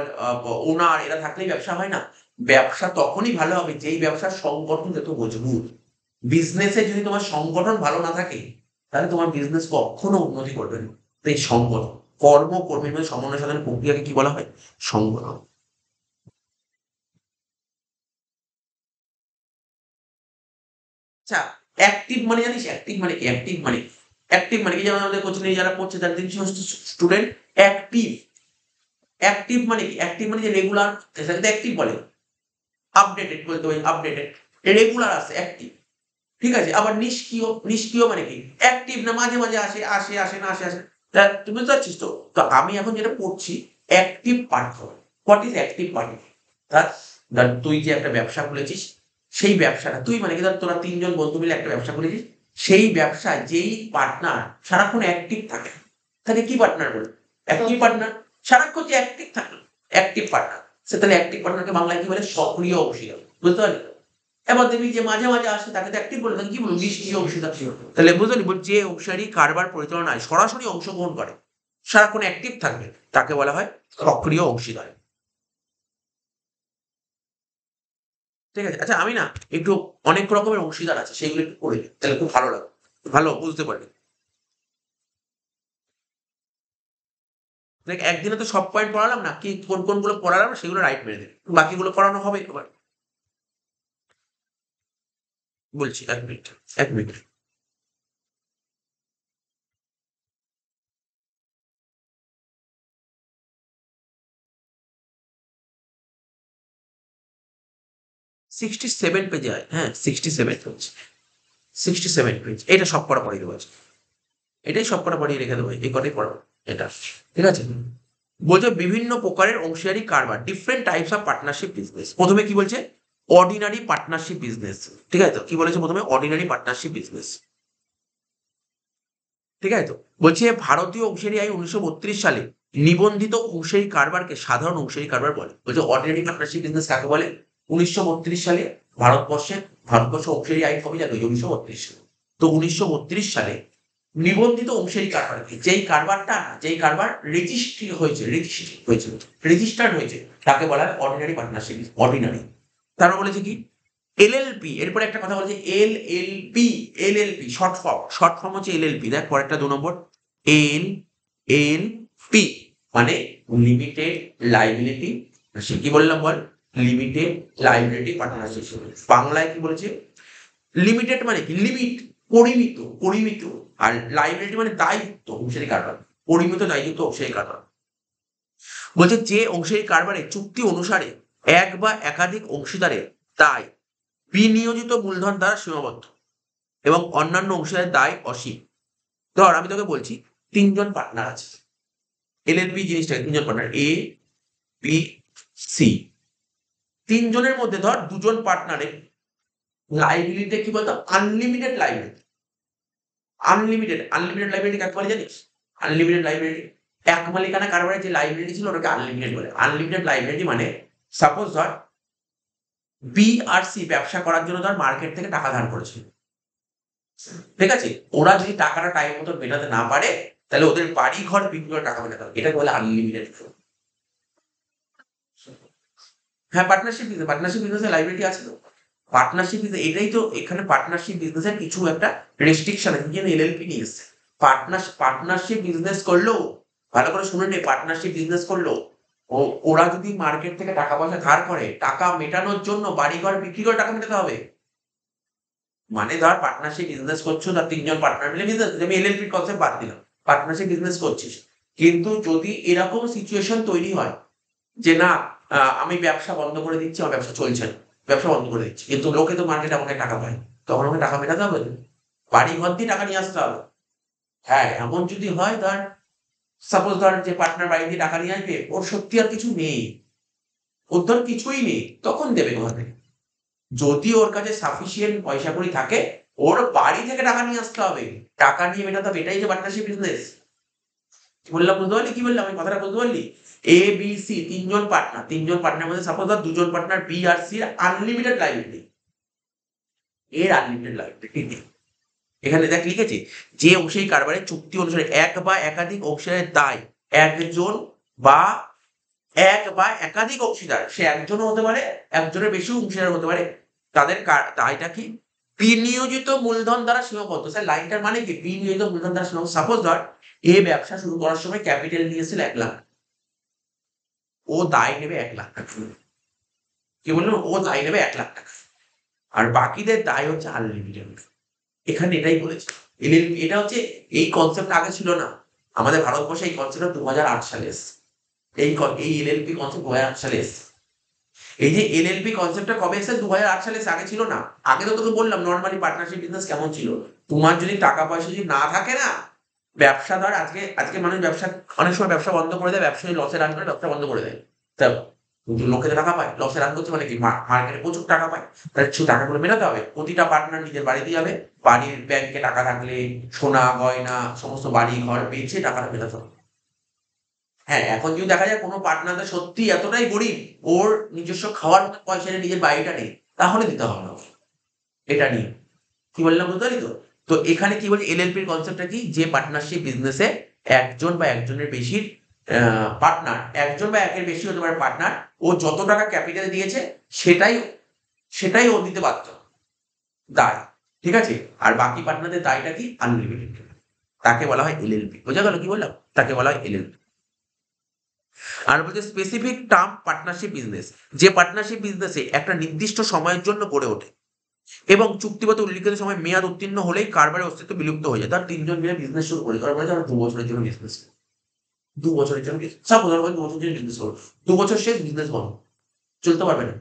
ওনার, এরা থাকলেই ব্যবসা হয় না। ব্যবসা তখনই ভালো হবে যেই ব্যবসার সংগঠন যত মজবুত। বিজনেসে যদি তোমার সংগঠন ভালো না থাকে, তাহলে তোমার বিজনেস কখনো উন্নতি করবে না। তো এই সংগঠন, কর্ম কর্মীর মধ্যে সমন্বয় সাধনের প্রক্রিয়াকে কি বলা হয়? সংগঠন। আচ্ছা, অ্যাক্টিভ মানে জানিস? অ্যাক্টিভ মানে কি? অ্যাক্টিভ মানে কি? যেমন আমাদের কোচিং যারা পড়ছে তাদের তিন সমস্ত স্টুডেন্ট অ্যাক্টিভ। অ্যাক্টিভ মানে কি? অ্যাক্টিভ মানে যে রেগুলার, সেটাকে অ্যাক্টিভ বলে। আপডেটেড বলতে হয়, আপডেটেড, রেগুলার আছে অ্যাক্টিভ। ঠিক আছে? আবার নিষ্ক্রিয়, নিষ্ক্রিয় মানে কি? অ্যাক্টিভ না, মাঝে মাঝে আসে, আসে আসে না, আসে আসে। তা তুমি বুঝতে পারছিস তো? তো আমি এখন যেটা পড়ছি active partner. What is active partner? ধর, তুই যে একটা ব্যবসা খুলেছিস, সেই ব্যবসাটা তুই মানে কি, ধর তোরা তিনজন বন্ধু মিলে একটা ব্যবসা খুলেছিস, সেই ব্যবসায় যেই পার্টনার সারাক্ষণ অ্যাক্টিভ থাকে, তাকে কি পার্টনার বলে? Active partner. সারাক্ষণ যে অ্যাক্টিভ থাকে, অ্যাক্টিভ পার্টনার। সে তাহলে অ্যাক্টিভ পার্টনারকে বাংলায় কি বলে? সক্রিয় অংশীদার। বুঝতে পারলি? এবার দেখবি যে মাঝে মাঝে আসে, তাকে তো অ্যাক্টিভ বলে, তাকে কি বলবো? নিষ্ক্রিয় অংশীদার। তাহলে বুঝলি, যে অংশীদারি কারবার পরিচালনায় সরাসরি অংশগ্রহণ করে, সারাক্ষণ অ্যাক্টিভ থাকবে, তাকে বলা হয় সক্রিয় অংশীদার। ঠিক আছে? আচ্ছা আমি না একটু, অনেক রকমের অংশীদার আছে, সেগুলো একটু পড়ে নিই, তাহলে খুব ভালো লাগবে, ভালো বুঝতে পারবি। দেখ একদিনে তো সব পয়েন্ট পড়ালাম না, কি কোন কোনগুলো পড়ালাম সেগুলো রাইট মেরে দেবে, বাকিগুলো পড়ানো হবে এবার। বলছি, 1 মিনিট, 1 মিনিট। 67 পেজে হয়, হ্যাঁ 67 পেজ, 67 পেজ, এটা সব করা পড়িয়ে দেবো আজকে। এটাই সব কটা পড়িয়ে রেখে দেবো, এই কটাই পড়াবো। এটা ঠিক আছে? বলছে বিভিন্ন প্রকারের অংশীদারি কারবার, different types of partnership business. প্রথমে কি বলছে? Ordinary partnership business. ঠিক আছে তো? কি বলেছে প্রথমে? Ordinary partnership business. ঠিক আছে তো? বলছে ভারতীয় অংশীদারি আইন 1932 সালে নিবন্ধিত অংশীদারি কারবারকে সাধারণ অংশীদারি কারবার বলে। বলছে অর্ডিনারি পার্টনারশিপ বিজনেস কাকে বলে? 1932 সালে ভারতবর্ষে, ভারতবর্ষ অংশীদারি আইন কবে জানো? 1932 সালে। তো 1932 সালে নিবন্ধিত অংশীদারি কারবার কি? যেই কারবারটা না, যেই কারবার রেজিস্টার্ড হয়েছে তাকে বলা হয় অর্ডিনারি পার্টনারশিপ। অর্ডিনারি। তারপর বলেছে কি এলএলপি, এরপরে একটা কথা বলছে এলএলপি। এলএলপি শর্ট ফর্ম হচ্ছে এলএলপি। দেখ পরেরটা 2 নম্বর, এল এল পি মানে লিমিটেড লাইবিলিটি। সে কি বললাম বল, লিমিটেড লাইবিলিটি পার্টনারশিপ। বাংলায় কি বলেছে, লিমিটেড মানে কি, লিমিট, পরিমিত। আর লাইবিলিটি মানে দায়িত্ব, অংশীদারি কারবার, পরিমিত দায়িত্ব অংশীদারি কারবার। বলছে যে অংশীদারি কারবারে চুক্তি অনুসারে এক বা একাধিক অংশীদারের দায় বিনিয়োজিত মূলধন দ্বারা সীমাবদ্ধ এবং অন্যান্য অংশীদারের দায় অসীম। ধর আমি তোকে বলছি 3জন পার্টনার আছে, এলএলপি জিনিসটা 3জন পার্টনার, এ বি সি। 3জনের মধ্যে ধর 2জন পার্টনারের লাইবিলিটি কি বলতো, আনলিমিটেড লাইবিলিটি। আনলিমিটেড লাইবিলিটি কাকে বলে জানিস? আনলিমিটেড লাইবিলিটি, এক মালিকানা কারবারের যে লাইবিলিটি ছিল ওটাকে আনলিমিটেড বলে। আনলিমিটেড লাইবিলিটি মানে সাপোজ ধর বি আর সি ব্যবসা করার জন্য ধর মার্কেট থেকে টাকা ধার করেছে, ঠিক আছে? ওরা যদি টাকাটা টাইম মতো মেটাতে না পারে তাহলে ওদের বাড়ি ঘর বিক্রি করে টাকা মেটাতে হবে, এটাকে বলে আনলিমিটেড। হ্যাঁ, পার্টনারশিপ বিজনেসে লাইবিলিটি আছে তো। পার্টনারশিপ বিজনেস, এটাই তো এখানে পার্টনারশিপ বিজনেসের কিছু একটা রেস্ট্রিকশন আছে, যেন এলএলপি নিয়ে এসছে। পার্টনারশিপ বিজনেস করলো, ভালো করে শুনে নে, পার্টনারশিপ বিজনেস করলো ওরা যদি মার্কেট থেকে টাকা পয়সা ধার করে, টাকা মেটানোর জন্য বাড়ি ঘর বিক্রি করে টাকা মেটাতে হবে। মানে ধর পার্টনারশিপ বিজনেস করছো, ধর 3জন পার্টনার মিলে বিজনেস, আমি এলএলপির কনসেপ্ট বাদ দিলাম, পার্টনারশিপ বিজনেস করছিস, কিন্তু যদি এরকম সিচুয়েশন তৈরি হয় যে না আমি ব্যবসা বন্ধ করে দিচ্ছি, আমার ব্যবসা চলছে না, ব্যবসা বন্ধ করে দিচ্ছি, কিন্তু লোকে তো মার্কেটে আমাকে টাকা পায়, তখন আমাকে টাকা মেটাতে হবে, বাড়ি ঘর দিয়ে টাকা নিয়ে আসতে হবে। হ্যাঁ, এমন যদি হয় ধর, সাপোজ ধর যে পার্টনার বাড়ি দিয়ে টাকা নিয়ে আসবে, ওর সত্যি আর কিছু নেই, ওর ধর কিছুই নেই, তখন দেবে কোথা থেকে? যদি ওর কাছে সাফিসিয়েন্ট পয়সা কড়ি থাকে, ওর বাড়ি থেকে টাকা নিয়ে আসতে হবে, টাকা নিয়ে মেটাতে হবে, এটাই যে পার্টনারশিপ বিজনেস। কি বললাম বুঝতে পারলি? কি বললাম আমি কথাটা বুঝতে পারলি? এ বি সি 3জন পার্টনার মধ্যে সাপোজ ধর 2জন পার্টনার বি আর সি আনলিমিটেড লাইবিলিটি, এর আনলিমিটেড লাইবিলিটি। এখানে দেখ লিখেছে যে অংশীদারি কারবারের চুক্তি অনুসারে এক বা একাধিক অংশীদারের দায় একজন বা একাধিক অংশীদার, সে একজনও হতে পারে, একজনের বেশি অংশীদার হতে পারে, তাদের দায়টা কি বিনিয়োজিত মূলধন দ্বারা সীমাবদ্ধ। স্যার লাইনটার মানে কি, বিনিয়োজিত মূলধন দ্বারা সীমাবদ্ধ। সাপোজ ধর এ ব্যবসা শুরু করার সময় ক্যাপিটাল নিয়েছিল 1 লাখ, ও দায় নেবে 1 লাখ টাকা। কি বললো, ও দায় নেবে 1 লাখ টাকা, আর বাকিদের দায় হচ্ছে আনলিমিটেড। এখানে এটাই বলেছে এলএলপি। এটা হচ্ছে, এই কনসেপ্ট আগে ছিল না আমাদের ভারতবর্ষে, এই কনসেপ্ট 2008 সালে এসেছে। এই এলএলপি কনসেপ্ট 2008 সালে এসেছে। এই যে এলএলপি কনসেপ্টটা কবে এসেছে, 2008 সালে, আগে ছিল না। আগে তো তোকে বললাম নর্মালি পার্টনারশিপ বিজনেস কেমন ছিল, তোমার যদি টাকা পয়সা যদি না থাকে না, ব্যবসা ধর আজকে মানুষ ব্যবসা, অনেক সময় ব্যবসা বন্ধ করে দেয়, ব্যবসায়ী লসে রান করে ব্যবসা বন্ধ করে দেয়, তা কিন্তু লোকে তো টাকা পায়, লসে রান করছে মানে কি, মার্কেটে প্রচুর টাকা পায়, তাহলে কিছু টাকাগুলো মেটাতে হবে। প্রতিটা পার্টনার নিজের বাড়িতে যাবে, বাড়ির ব্যাংকে টাকা থাকলে সোনা গয়না সমস্ত বাড়ি ঘর বেচে টাকাটা মেটাতে হবে। হ্যাঁ, এখন যদি দেখা যায় কোনো পার্টনার সত্যি এতটাই গরিব, ওর নিজস্ব খাওয়ার মতো পয়সা নেই, নিজের বাড়িটা নেই, তাহলে দিতে হবে না। এটা নিয়ে কি বললাম বুঝতে পারি তো? তো এখানে কি বলছে, এলএলপির কনসেপ্টটা কি, যে পার্টনারশিপ বিজনেসে একজন বা একজনের বেশি পার্টনার, একজন বা একের বেশি হতে পারে পার্টনার, ও যত টাকা ক্যাপিটাল দিয়েছে সেটাই সেটাই ও দিতে বাধ্য, দায়, ঠিক আছে? আর বাকি পার্টনারদের দায়টা কি, আনলিমিটেড, তাকে বলা হয় এলএলপি। বোঝা গেল কি বললাম? তাকে বলা হয় এলএলপি। আর বলছে স্পেসিফিক টার্ম পার্টনারশিপ বিজনেস, যে পার্টনারশিপ বিজনেসে একটা নির্দিষ্ট সময়ের জন্য গড়ে ওঠে এবং চুক্তিগত উল্লিখিত সময় মেয়াদ উত্তীর্ণ হলেই কারবারের অস্তিত্ব বিলুপ্ত হয়ে যায়। তার 3জন মিলে বিজনেস শুরু করে, কারণ আমরা 2 বছরের জন্য বিজনেস, 2 বছরের জন্য সব বোঝার 2 বছরের জন্য বিজনেস করো, 2 বছর শেষ, বিজনেস বন্ধ, চলতে পারবে না।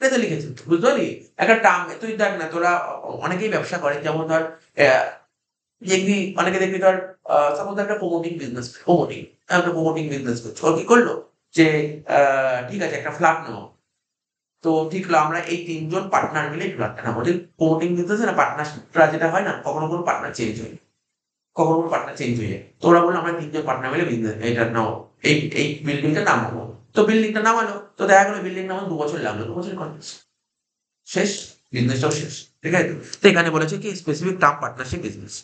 এটা লিখেছে, বুঝতে পারলি? একটা টার্ম, তুই দেখ না, তোরা অনেকেই ব্যবসা করে, যেমন ধর দেখবি অনেকে, দেখবি ধর সাপোজ একটা প্রমোটিং বিজনেস করছে, ও কি করলো যে ঠিক আছে একটা ফ্ল্যাট নেবো, তো ঠিক হলো আমরা এই 3জন পার্টনার মিলে ফ্ল্যাটটা নেবো। ঠিক প্রমোটিং বিজনেস না, পার্টনারশিপটা যেটা হয় না, কখনো কোনো পার্টনার চেঞ্জ হয়, কখনো কোনো পার্টনার চেঞ্জ হয়ে যায়, তো ওরা বললো আমরা 3জন পার্টনার মিলে বিজনেস এটা নাও, এই বিল্ডিংটা নামাবো, তো বিল্ডিংটা নামালো, তো দেখা গেলো বিল্ডিং নামানো 2 বছর লাগলো, 2 বছর কন্ট্রাক্ট শেষ, বিজনেসটাও শেষ, ঠিক আছে? তো এখানে বলেছে কি স্পেসিফিক টার্ম পার্টনারশিপ বিজনেস।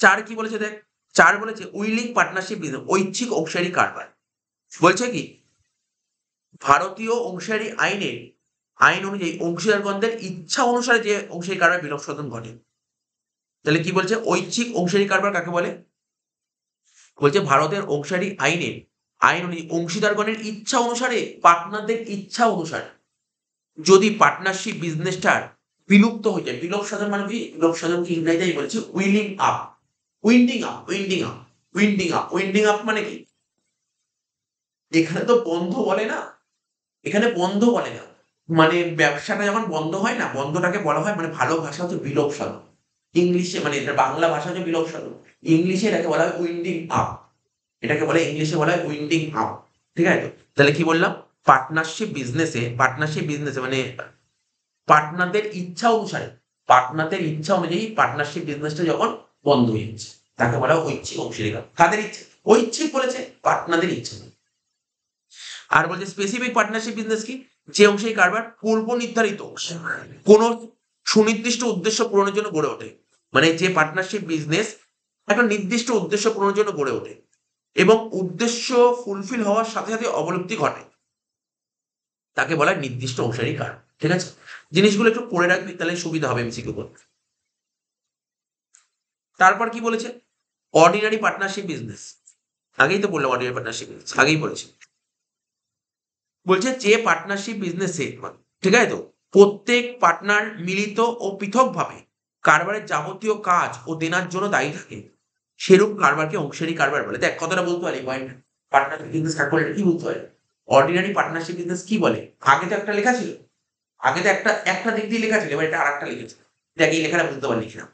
চার কি বলেছে দেখ, চার বলেছে উইলিং পার্টনারশিপ বিজনেস, ঐচ্ছিক অংশীদারি কারবার। বলছে কি ভারতীয় অংশীদারি আইন অনুযায়ী অংশীদারগণদের ইচ্ছা অনুসারে যে অংশীদারি কারবার বিলম্ব সাধন ঘটে। তাহলে কি বলছে, ঐচ্ছিক অংশীদারি কারবার কাকে বলে? বলছে ভারতের অংশীদারি আইন অনুযায়ী অংশীদারগণের ইচ্ছা অনুসারে, পার্টনারদের ইচ্ছা অনুসারে যদি পার্টনারশিপ বিজনেসটার বিলুপ্ত হয়ে যায়, বিলোপ সাধন মানে কি? বিলোপ সাধন কি ইংরেজিতে বলছে willing up, winding up, winding up, winding up, winding up মানে কি? এখানে তো বন্ধ বলে না, এখানে বন্ধ বলে না, মানে ব্যবসাটা যখন বন্ধ হয় না, বন্ধটাকে বলা হয়, মানে ভালো ভাষা হচ্ছে বিলোপ সাধন, ইংলিশে মানে এটা বাংলা ভাষা হচ্ছে বিলোপ সাধন, ইংলিশে এটাকে বলা হয় উইন্ডিং আপ, এটাকে বলে ইংলিশে বলা হয় উইন্ডিং আপ। ঠিক আছে, তাহলে কি বললাম, পার্টনারশিপ বিজনেসে মানে পার্টনারদের ইচ্ছা অনুসারে, পার্টনারদের ইচ্ছা অনুযায়ী পার্টনারশিপ বিজনেসটা যখন বন্ধ হয়ে যাচ্ছে তাকে বলা হয় ঐচ্ছিক অংশীদারি। কাদের ইচ্ছে? ঐচ্ছিক বলেছে, পার্টনারদের ইচ্ছা। আর বলছে স্পেসিফিক পার্টনারশিপ বিজনেস কি? যে অংশীদারি কারবার পূর্ব নির্ধারিত কোন সুনির্দিষ্ট উদ্দেশ্য পূরণের জন্য গড়ে ওঠে, মানে যে পার্টনারশিপ বিজনেস একটা নির্দিষ্ট উদ্দেশ্য পূরণের জন্য গড়ে ওঠে এবং উদ্দেশ্য ফুলফিল হওয়ার সাথে সাথে অবলুপ্তি ঘটে তাকে বলা হয় নির্দিষ্ট অংশীদারি কারবার। ঠিক আছে, জিনিসগুলো একটু পড়ে রাখবি তাহলে সুবিধা হবে এমসিকিউ করতে। তারপর কি বলেছে, অর্ডিনারি পার্টনারশিপ বিজনেস, আগেই তো বললাম অর্ডিনারি পার্টনারশিপ বিজনেস, আগেই বলেছি। বলছে যে পার্টনারশিপ বিজনেসে, ঠিক আছে তো, প্রত্যেক পার্টনার মিলিত ও পৃথকভাবে কারবারের যাবতীয় কাজ ও দেনার জন্য দায়ী থাকে, সেরূপ কারবারকে অংশীদারি কারবার বলে। দেখ কতটা বলতে পারি পয়েন্ট, পার্টনারশিপ বিজনেস কাকে বলে কি বলতে পারি, অর্ডিনারি পার্টনারশিপ বিজনেস কি বলে? আগে তো একটা লেখা ছিল, আগে তো একটা দিক দিয়ে লেখা ছিল, এবার এটা আরেকটা লিখেছে। দেখ এই লেখাটা বুঝতে পারলি কিনা।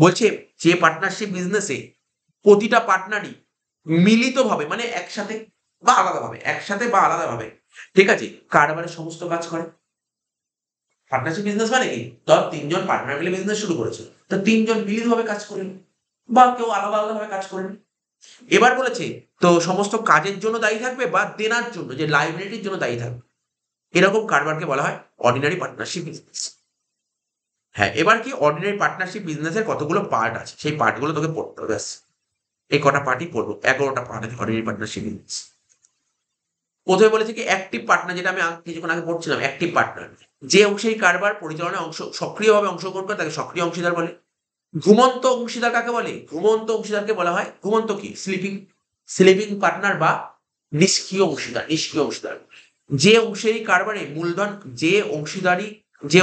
বলছে যে পার্টনারশিপ বিজনেসে প্রতিটা পার্টনারই মিলিতভাবে মানে একসাথে বা আলাদাভাবে, ঠিক আছে, কারবারের সমস্ত কাজ করে। পার্টনারশিপ বিজনেস মানে কি, ধর তিনজন পার্টনার মিলে বিজনেস শুরু করেছে, তো তিনজন মিলিতভাবে কাজ করেন বা কেউ আলাদাভাবে কাজ করেন। এবার বলেছে তো সমস্ত কাজের জন্য দায়ী থাকবে বা দেনার জন্য, যে লাইবিলিটির জন্য দায়ী থাকবে, এরকম কারবারকে বলা হয় অর্ডিনারি পার্টনারশিপ বিজনেস। হ্যাঁ, এবার কি অর্ডিনারি পার্টনারশিপ বিজনেসের কতগুলো পার্ট আছে, সেই পার্টগুলো তোকে পড়তে হবে। এই কটা পার্টই পড়বো, 11টা পার্ট আছে অর্ডিনারি পার্টনারশিপ বিজনেস। প্রথমে বলেছে কি অ্যাক্টিভ পার্টনার, যেটা আমি কিছুক্ষণ আগে পড়ছিলাম, অ্যাক্টিভ পার্টনার যে অংশী কারবার পরিচালনায় সক্রিয়ভাবে অংশগ্রহণ করে তাকে সক্রিয় অংশীদার বলে। ঘুমন্ত অংশীদার কাকে বলে? ঘুমন্ত অংশীদারকে বলা হয়, ঘুমন্ত কি, স্লিপিং পার্টনার বা নিষ্ক্রিয় অংশীদার। যে অংশীদারি কারবারে মূলধন, যে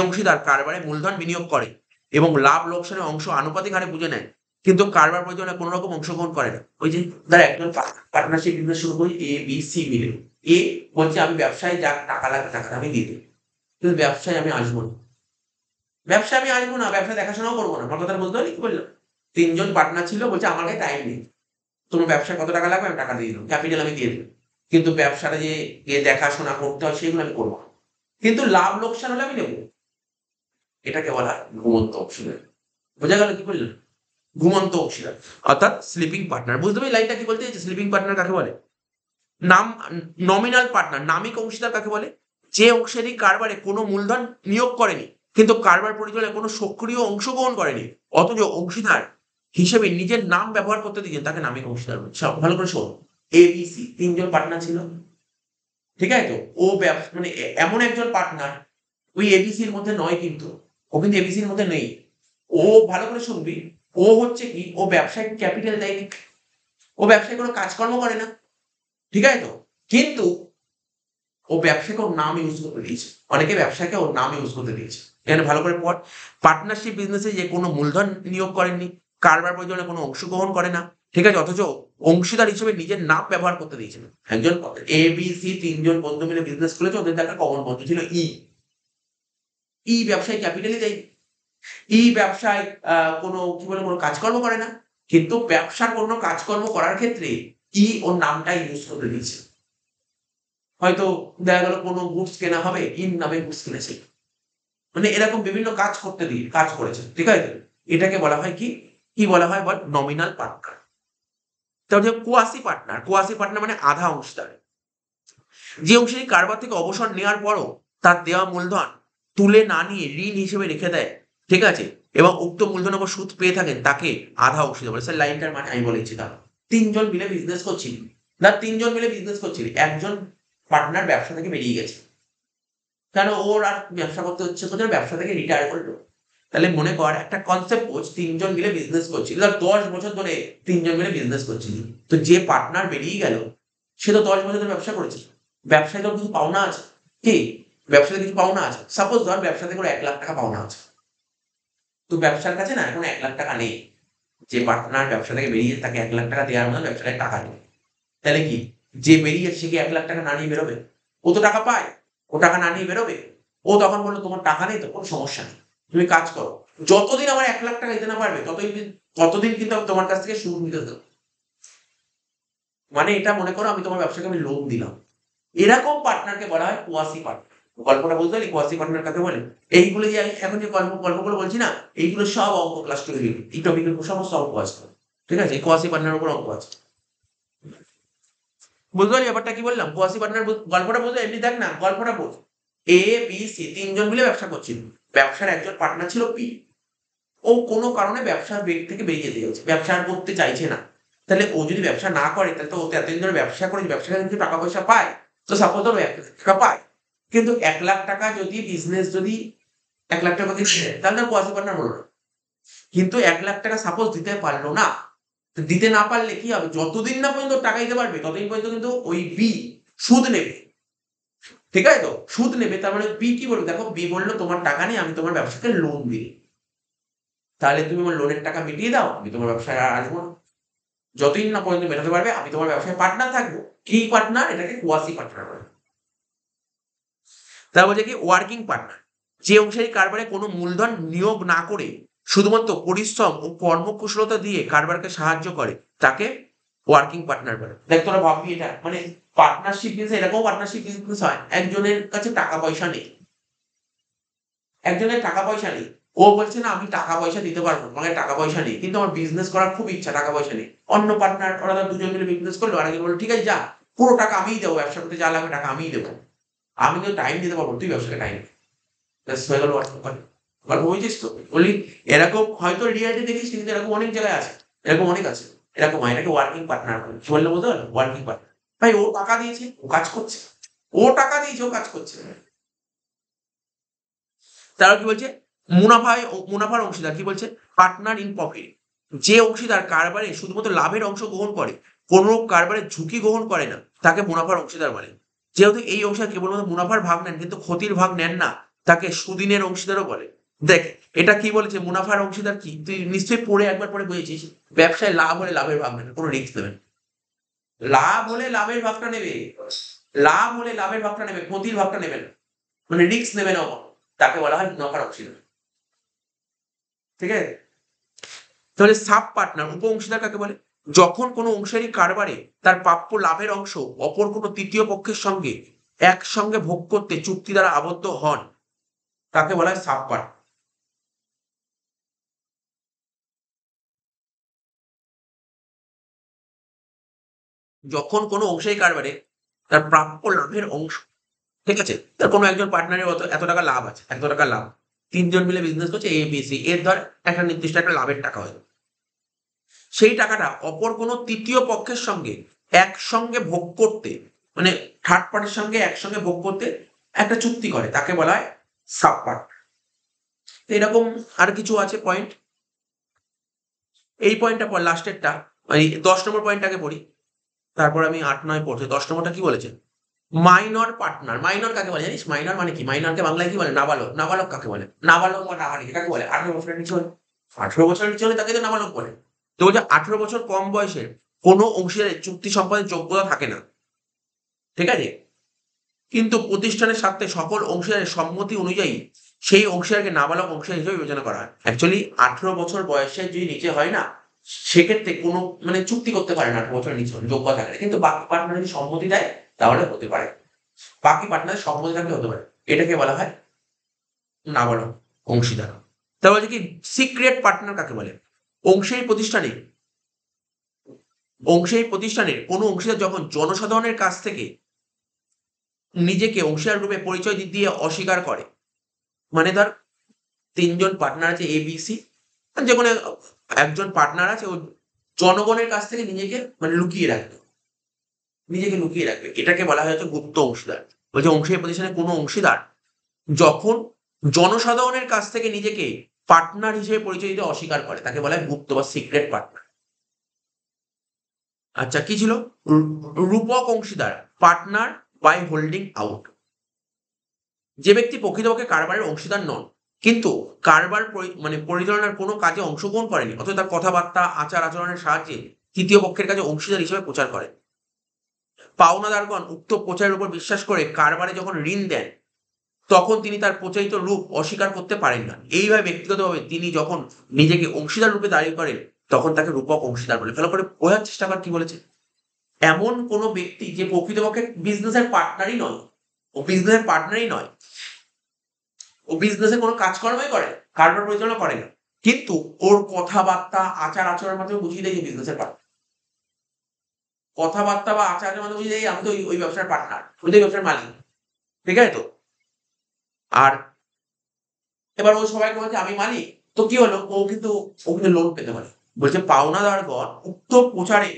অংশীদার কারবারে মূলধন বিনিয়োগ করে এবং লাভ লোকসানের অংশ আনুপাতিক হারে বুঝে নেয় কিন্তু কারবার পরিচালনায় কোনো রকম অংশগ্রহণ করে না। ওই যে ধর একজন পার্টনারশিপ বিজনেস শুরু করি, এ বি সি মিলে, এ বলছে আমি ব্যবসায় যা টাকা লাগবে টাকাটা আমি দিয়ে দেবো, কিন্তু ব্যবসায় আমি আসবো না, ব্যবসা দেখাশোনাও করবো না। আমার কথা বলতে পারি কি বললাম, তিনজন পার্টনার ছিল, বলছে আমার কাছে টাইম নেই, তোমার ব্যবসায় কত টাকা লাগবে আমি টাকা দিয়ে দিলাম, ক্যাপিটাল আমি দিয়ে দিলাম, কিন্তু ব্যবসাটা যে দেখাশোনা করতে হয় সেগুলো আমি করবো না, কিন্তু লাভ লোকসান হলে আমি নেবো। এটাকে বলা হয় ঘুমন্ত অংশীদার। বোঝা গেল কি বললাম? ঘুমন্ত অংশীদার অর্থাৎ স্লিপিং পার্টনার। বুঝতে পারি লাইনটা কি বলতে চাইছে? স্লিপিং পার্টনার কাকে বলে? নাম নমিনাল পার্টনার, নামিক অংশীদার কাকে বলে? যে অংশীদারি কারবারে কোনো মূলধন নিয়োগ করেনি কিন্তু কারবার পরিচালনায় কোনো সক্রিয় অংশগ্রহণ করেনি অথচ অংশীদার হিসেবে নিজের নাম ব্যবহার করতে দিয়েছেন তাকে নামিক অংশীদার বলে। ভালো করে শোন, এবিসি তিনজন পার্টনার ছিল, ঠিক আছে তো, ও মানে এমন একজন পার্টনার ওই এবিসির মধ্যে নয়, কিন্তু ও কিন্তু এবিসির মধ্যে নেই। ও ভালো করে শুনবি, ও হচ্ছে কি, ও ব্যবসায় ক্যাপিটাল দেয়নি, ও ব্যবসায় কোনো কাজকর্ম করে না, ঠিক আছে তো, কিন্তু ও ব্যবসাকে ওর নাম ইউজ করতে দিয়েছে, অনেকে ব্যবসাকে ওর নাম ইউজ করতে দিয়েছে। এখানে ভালো করে পড়, পার্টনারশিপ বিজনেসে যে কোনো মূলধন নিয়োগ করেননি, কারবার পরিচালনায় কোনো অংশগ্রহণ করে না, ঠিক আছে, অথচ অংশীদার হিসেবে নিজের নাম ব্যবহার করতে দিয়েছেন। একজন এ বি সি তিনজন বন্ধু মিলে বিজনেস করেছে, ওদের একটা কমন বন্ধু ছিল ব্যবসায় ক্যাপিটালই দেয়, ব্যবসায় কোনো কি বলে কোনো কাজকর্ম করে না, কিন্তু ব্যবসার কোনো কাজকর্ম করার ক্ষেত্রে ওর নামটাই ইউজ করতে দিয়েছে। হয়তো দেখা গেল কোনো গুডস কেনা হবে, নামে গুডস কিনেছে, মানে এরকম বিভিন্ন কাজ করেছে, ঠিক আছে। এটাকে বলা হয় কি বলা হয় বল, নমিনাল পার্টনার। তাহলে কোয়াসি পার্টনার মানে আধা অংশীদার, যে অংশীদার কারবার থেকে অবসর নেওয়ার পরও তার দেওয়া মূলধন তুলে না নিয়ে ঋণ হিসেবে রেখে দেয়, ঠিক আছে, এবং উক্ত মূলধনের উপর সুদ পেয়ে থাকেন তাকে আধা অংশীদার বলে। স্যার লাইনটার মানে আমি বলেছি, দাঁড়া, তিনজন মিলে বিজনেস করছিলি, একজন পার্টনার ব্যবসা থেকে বেরিয়ে গেছে, কেন ওর আর ব্যবসা করতে হচ্ছে, কোথায় ব্যবসা থেকে রিটায়ার করলো। তাহলে মনে কর একটা কনসেপ্ট বোঝ, তিনজন মিলে বিজনেস করছিল, 10 বছর ধরে তিনজন মিলে বিজনেস করছিল, তো যে পার্টনার বেরিয়ে গেল সে তো 10 বছর ধরে ব্যবসা করেছে, ব্যবসায় তো কিছু পাওনা আছে, কি ব্যবসাতে কিছু পাওনা আছে। সাপোজ ধর ব্যবসা থেকে 1 লাখ টাকা পাওনা আছে, তো ব্যবসার কাছে না এখন 1 লাখ টাকা নেই, যে পার্টনার ব্যবসা থেকে বেরিয়ে তাকে 1 লাখ টাকা দেওয়ার মতো ব্যবসায় টাকা নেই। তাহলে কি, যে বেরিয়ে সে কি 1 লাখ টাকা না নিয়ে বেরোবে? ও তো টাকা পায়, ও টাকা না নিয়ে বেরোবে। ও তখন বললো তোমার টাকা নেই তো কোনো সমস্যা নেই, তুমি কাজ করো, যতদিন আমার 1 লাখ টাকা দিতে না পারবে ততদিন কিন্তু আমি তোমার কাছ থেকে সুদ নিতে দেবো। মানে এটা মনে করো আমি তোমার ব্যবসাকে আমি লোন দিলাম। এরকম পার্টনারকে বলা হয় কোয়াসি পার্টনার। গল্পটা বুঝতে পারলি কোয়াসি পার্টনার কাকে বলে? এইগুলো যে এখন যে গল্পগুলো বলছি না, এইগুলো সব অঙ্ক ক্লাস 12 এই টপিকের সমস্ত অঙ্ক আছে, ঠিক আছে? এই কোয়াসি পার্টনারের উপর অঙ্ক আছে, বুঝতে পারলি ব্যাপারটা কি বললাম? কোয়াসি পার্টনার গল্পটা বুঝলে এমনি দেখ না, গল্পটা বোঝ। এ বি সি তিনজন মিলে ব্যবসা করছিল, ব্যবসার একজন পার্টনার ছিল পি, ও কোনো কারণে ব্যবসার বেগ থেকে বেরিয়ে যেতে যাচ্ছে, ব্যবসা আর করতে চাইছে না। তাহলে ও যদি ব্যবসা না করে তাহলে তো ও এতদিন ধরে ব্যবসা করে ব্যবসা থেকে কিছু টাকা পয়সা পায়, তো সাপোজ ধরো 1 লাখ টাকা পায়, কিন্তু 1 লাখ টাকা যদি বিজনেস যদি 1 লাখ টাকা দিচ্ছে তাহলে তার কোয়াসি পার্টনার হলো না। কিন্তু 1 লাখ টাকা সাপোজ দিতে পারলো না, তো দিতে না পারলে কি হবে, যতদিন না পর্যন্ত টাকা দিতে পারবে ততদিন পর্যন্ত কিন্তু ওই বি সুদ নেবে, ঠিক আছে? তো সুদ নেবে, তার মানে বি কি বলবে, দেখো বি বললো তোমার টাকা নেই, আমি তোমার ব্যবসাকে লোন দিই, তাহলে তুমি আমার লোনের টাকা মিটিয়ে দাও, আমি তোমার ব্যবসায় আর আসবো না। যতদিন না পর্যন্ত মেটাতে পারবে আমি তোমার ব্যবসায় পার্টনার থাকবো। কি পার্টনার? এটাকে কোয়াসি পার্টনার বলে। তারপর বলছে কি ওয়ার্কিং পার্টনার, যে অংশীদারি কারবারে কোনো মূলধন নিয়োগ না করে শুধুমাত্র পরিশ্রম ও কর্মকুশলতা দিয়ে কারবারকে সাহায্য করে তাকে ওয়ার্কিং পার্টনার বলে। দেখ তোরা ভাববি এটা মানে পার্টনারশিপ বিজনেস, এরকম পার্টনারশিপ বিজনেস হয়, একজনের কাছে টাকা পয়সা নেই, একজনের টাকা পয়সা নেই, ও বলছে না আমি টাকা পয়সা দিতে পারবো, তোমাকে টাকা পয়সা নেই, কিন্তু আমার বিজনেস করার খুব ইচ্ছা, টাকা পয়সা নেই। অন্য পার্টনার ওরা দুজন মিলে বিজনেস করলো, আর একজন বললো ঠিক আছে যা, পুরো টাকা আমিই দেবো, ব্যবসা করতে যা লাগবে টাকা আমিই দেবো, আমি তো টাইম দিতে পারবো, তুই ব্যবসাকে টাইম হয়ে গেল। গল্প বুঝছিস তো? বলি এরকম হয়তো রিয়ালিটি দেখিস, কিন্তু এরকম অনেক জায়গায় আছে, এরকম অনেক আছে, এরকম হয়, এটাকে ওয়ার্কিং পার্টনার বলে। কি বললে বুঝতে পারলো? Working partner. ভাই ও টাকা দিয়েছে ও কাজ করছে, ও টাকা দিয়েছে ও কাজ করছে। তারা কি বলছে, মুনাফার অংশীদার, কি বলছে, পার্টনার ইন প্রফিট, যে অংশীদার কারবারে শুধুমাত্র লাভের অংশ গ্রহণ করে, কোন কারবারের ঝুঁকি গ্রহণ করে না, তাকে মুনাফার অংশীদার বলে। যেহেতু এই অংশীদার কেবলমাত্র মুনাফার ভাগ নেন কিন্তু ক্ষতির ভাগ নেন না, তাকে সুদিনের অংশীদারও বলে। দেখ এটা কি বলেছে, মুনাফার অংশীদার কি তুই নিশ্চয়ই পড়ে একবার পরে বুঝেছিস, ব্যবসায় লাভ হলে লাভের ভাগ নেবে, কোনো রিস্ক নেবেন, লাভ হলে লাভের ভাগটা নেবে, লাভ হলে লাভের ভাগটা নেবে, ক্ষতির ভাগটা নেবে না, মানে রিস্ক নেবে না, তাকে বলা হয় মুনাফার অংশীদার, ঠিক আছে? তাহলে সাব পার্টনার উপ অংশীদার কাকে বলে, যখন কোনো অংশীদারি কারবারে তার প্রাপ্য লাভের অংশ অপর কোনো তৃতীয় পক্ষের সঙ্গে একসঙ্গে ভোগ করতে চুক্তি দ্বারা আবদ্ধ হন, তাকে বলা হয় সাব পার্টনার। যখন কোনো অংশীদারি কারবারে তার প্রাপ্য লাভের অংশ, ঠিক আছে, তার কোনো একজন পার্টনারের এত টাকা লাভ আছে, এত টাকা লাভ, তিনজন মিলে বিজনেস করছে এ বি সি, এর ধর একটা নির্দিষ্ট একটা লাভের টাকা হয়, সেই টাকাটা অপর কোনো তৃতীয় পক্ষের সঙ্গে একসঙ্গে ভোগ করতে, মানে থার্ড পার্টির সঙ্গে একসঙ্গে ভোগ করতে একটা চুক্তি করে, তাকে বলা হয় সাব পার্টনার। এরকম আর কিছু আছে পয়েন্ট, এই পয়েন্টটা পর লাস্টেরটা, মানে 10 নম্বর পয়েন্টটাকে পড়ি, তারপর আমি 8-9 পড়ছি। 10 নম্বরটা কি বলেছে, মাইনর পার্টনার। মাইনর কাকে বলে জানিস? মাইনর মানে কি? মাইনরকে বাংলায় কি বলে? নাবালক। নাবালক কাকে বলে? নাবালক বা নাবালিকা কাকে বলে? 18 বছরের নিচে হলে, 18 বছরের নিচে হলে তাকে তো নাবালক বলে। তো বলছে 18 বছর কম বয়সের কোনো অংশীদারের চুক্তি সম্পাদনের যোগ্যতা থাকে না, ঠিক আছে? কিন্তু প্রতিষ্ঠানের স্বার্থে সকল অংশীদারের সম্মতি অনুযায়ী সেই অংশীদারকে নাবালক অংশীদার হিসেবে বিবেচনা করা হয়। অ্যাকচুয়ালি 18 বছর বয়সের যদি নিচে হয় না, সেক্ষেত্রে কোনো মানে চুক্তি করতে পারে না, 18 বছরের নিচে যোগ্যতা থাকে না, কিন্তু বাকি পার্টনার যদি সম্মতি দেয় তাহলে হতে পারে, বাকি পার্টনার সম্মতি থাকলে হতে পারে, এটাকে বলা হয় নাবালক অংশীদার। তারপর হচ্ছে কি সিক্রেট পার্টনার কাকে বলে, অংশীদারি প্রতিষ্ঠানে প্রতিষ্ঠানের কোনো অংশীদার যখন জনসাধারণের কাছ থেকে নিজেকে অংশীদার রূপে পরিচয় দিয়ে অস্বীকার করে, মানে ধর তিনজন পার্টনার আছে এ বি সি, যে কোনো একজন পার্টনার আছে, ও জনগণের কাছ থেকে নিজেকে মানে লুকিয়ে রাখবে, নিজেকে লুকিয়ে রাখবে, এটাকে বলা হয় হচ্ছে গুপ্ত অংশীদার। বলছে অংশীদার প্রতিষ্ঠানে কোনো অংশীদার যখন জনসাধারণের কাছ থেকে নিজেকে পার্টনার হিসেবে পরিচয় দিতে অস্বীকার করে তাকে বলা হয় গুপ্ত বা সিক্রেট পার্টনার। আচ্ছা, কি ছিল রূপক অংশীদার? Partner by holding out. যে ব্যক্তি প্রকৃতপক্ষে কারবারের অংশীদার নন, কিন্তু কারবার মানে পরিচালনার কোনো কাজে অংশগ্রহণ করেনি, অথবা তার কথাবার্তা আচার আচরণের সাহায্যে তৃতীয় পক্ষের কাছে অংশীদার হিসেবে প্রচার করে। পাওনাদারগণ উক্ত প্রচারের উপর বিশ্বাস করে কারবারে যখন ঋণ দেন, তখন তিনি তার প্রচারিত রূপ অস্বীকার করতে পারেন না। এইভাবে ব্যক্তিগতভাবে তিনি যখন নিজেকে অংশীদার রূপে দাঁড়িয়ে করেন, তখন তাকে রূপক অংশীদার বলে। ভালো করে বোঝার চেষ্টা কর কি বলেছে। এমন কোনো ব্যক্তি যে প্রকৃতপক্ষে বিজনেসের পার্টনারই নয়, ও বিজনেসের পার্টনারই নয়, ও বিজনেসের কোনো কাজকর্মই করে, কারবার পরিচালনা করে না, কিন্তু ওর কথাবার্তা আচার আচরণের মাধ্যমে বুঝিয়ে দেয় যে বিজনেসের পার্টনার। কথাবার্তা বা আচারের মাধ্যমে বুঝিয়ে দেয় আমি তো ওই ব্যবসার পার্টনার, আমি তো ওই ব্যবসার মালিক। ঠিক আছে তো? আর এবার ও সবাইকে বলছে আমি মালিক, তো কি হলো, ও কিন্তু লোন পেতে পারে। বলছে পাওনাদারগণ উক্ত প্রচারে,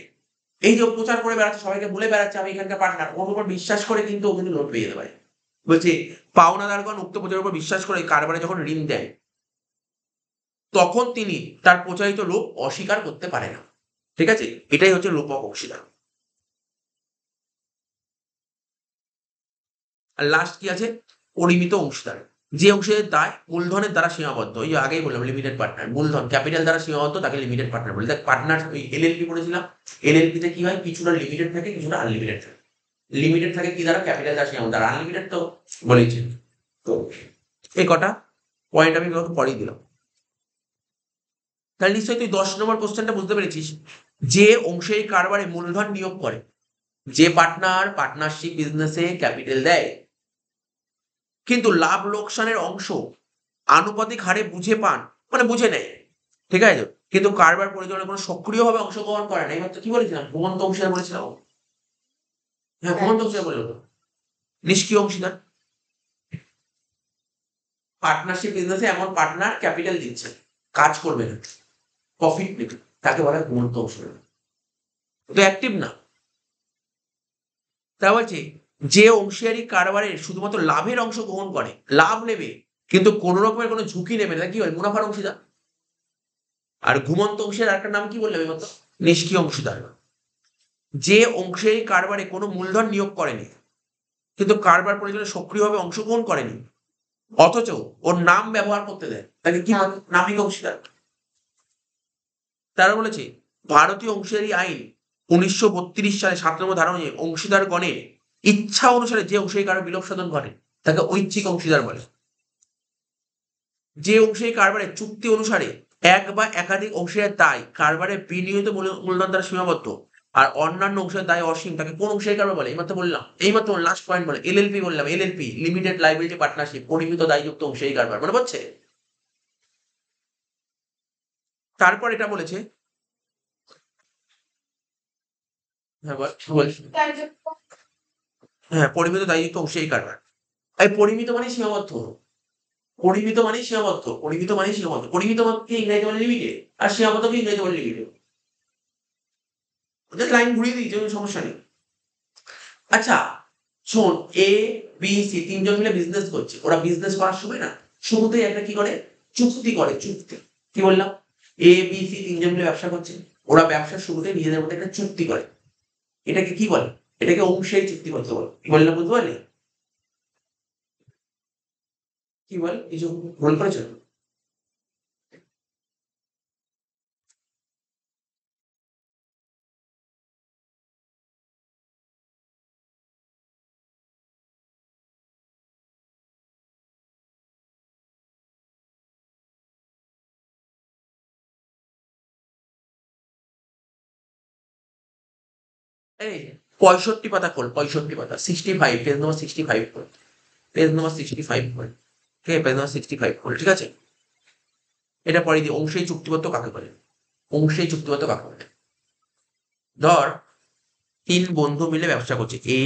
এই যে প্রচার করে বেড়াচ্ছে, সবাইকে বলে বেড়াচ্ছে আমি এখানকার পার্টনার, ওর উপর বিশ্বাস করে কিন্তু ও কিন্তু লোন পেয়ে যেতে পারে। বলছে পাওনাদারগণ উক্ত প্রচারের উপর বিশ্বাস করে কারবারে যখন ঋণ দেন, তখন তিনি তার প্রচারিত রূপ অস্বীকার করতে পারে না। ঠিক আছে, এটাই হচ্ছে রূপক অংশীদার। আর লাস্ট কি আছে? পরিমিত অংশীদার। যে অংশীদারের দায় মূলধনের দ্বারা সীমাবদ্ধ, ওই যে আগেই বললাম লিমিটেড পার্টনার, মূলধন ক্যাপিটাল দ্বারা সীমাবদ্ধ তাকে লিমিটেড পার্টনার বলে। দেখ পার্টনার ওই এলএলপি করেছিলাম, এলএলপি তে কি হয়, কিছুটা লিমিটেড থাকে কিছুটা আনলিমিটেড থাকে। লিমিটেড থাকে কি দ্বারা? ক্যাপিটাল দ্বারা সীমাবদ্ধ। আর আনলিমিটেড তো বলেছি। তো এই কটা পয়েন্ট আমি তোকে পরেই দিলাম। তাহলে নিশ্চয়ই তুই 10 নম্বর কোশ্চেনটা বুঝতে পেরেছিস। যে অংশীদারি কারবারে মূলধন নিয়োগ করে, যে পার্টনার পার্টনারশিপ বিজনেসে ক্যাপিটাল দেয়, কিন্তু লাভ লোকসানের অংশ আনুপাতিক হারে বুঝে পান, মানে বুঝে নেয়। ঠিক আছে, কিন্তু কারবার পরিচালনায় কোনো সক্রিয়ভাবে অংশগ্রহণ করে না। এবার তো কি বলেছিলাম, ঘুমন্ত অংশীদার বলেছিলাম। হ্যাঁ, ঘুমন্ত অংশীদার বলে। নিষ্ক্রিয় অংশীদার, পার্টনারশিপ বিজনেসে এমন পার্টনার ক্যাপিটাল দিচ্ছে, কাজ করবে না, প্রফিট নেবে, তাকে বলা হয় ঘুমন্ত অংশীদার। তো অ্যাক্টিভ না। তা বলছে যে অংশীদারি কারবারে শুধুমাত্র লাভের অংশ গ্রহণ করে, লাভ নেবে কিন্তু কোনো রকমের কোনো ঝুঁকি নেবে না, কি হয়, মুনাফার অংশীদার। আর ঘুমন্ত অংশীদার একটা নাম কি বললাম এইমাত্র? নিষ্ক্রিয় অংশীদার। যে অংশীদারি কারবারে কোনো মূলধন নিয়োগ করেনি, কিন্তু কারবার পরিচালনায় সক্রিয়ভাবে অংশগ্রহণ করেনি, অথচ ওর নাম ব্যবহার করতে দেয়, তাকে কি বলে? নামিক অংশীদার। তারা বলেছে ভারতীয় অংশীদারি আইন 1932 সালে 7 নম্বর ধারা অনুযায়ী অংশীদারগণের ইচ্ছা অনুসারে যে অংশীদারি কারবার বিলোপ সাধন করে তাকে ঐচ্ছিক অংশীদার বলে। যে অংশীদারি কারবারে চুক্তি অনুসারে এক বা একাধিক অংশীদারের দায় কারবারে বিনিয়োজিত মূলধন দ্বারা সীমাবদ্ধ, আর অন্যান্য অংশীদারের দায় অসীম, তাকে কোন অংশীদারি কারবার বলে? এইমাত্র বললাম, এইমাত্র লাস্ট পয়েন্ট বলে এলএলপি বললাম, এলএলপি লিমিটেড লাইবিলিটি পার্টনারশিপ, পরিমিত দায়যুক্ত অংশীদারি কারবার, মনে পড়ছে? তারপর এটা বলেছে, হ্যাঁ বল। হ্যাঁ, পরিমিত দায়যুক্ত অংশীদারি কারবার। এই পরিমিত মানে সীমাবদ্ধ, পরিমিত মানে সীমাবদ্ধ, পরিমিত মানে সীমাবদ্ধ, পরিমিত মানে ইংরেজি বলে লিমিটেড, আর সীমাবদ্ধ কি ইংরেজি বলে লিমিটেড। ওদের লাইন ঘুরিয়ে দিই, কোনো সমস্যা নেই। আচ্ছা শোন, এ বি সি তিনজন মিলে বিজনেস করছে, ওরা বিজনেস করার সময় না শুরুতেই একটা কি করে, চুক্তি করে। চুক্তি কি বললাম? এ বি সি তিনজন মিলে ব্যবসা করছে, ওরা ব্যবসার শুরুতে নিজেদের মধ্যে একটা চুক্তি করে। এটাকে কি বলে? এটাকে অংশীদারি চুক্তি করতে বলে। কি বললাম বুঝতে পারলি? কি বল, কিছু ভুল করেছো? এই 65 পাতা খোল, 65 পাতা, 65, পেজ নম্বর 65 খোল, পেজ নম্বর 65 খোল। ঠিক আছে, পেজ নম্বর 65 খোল। ঠিক আছে, এটা পরে দিই, অংশীদারি চুক্তিবদ্ধ কাকে বলে? অংশীদারি চুক্তিবদ্ধ কাকে বলে? ধর তিন বন্ধু মিলে ব্যবসা করছে, এ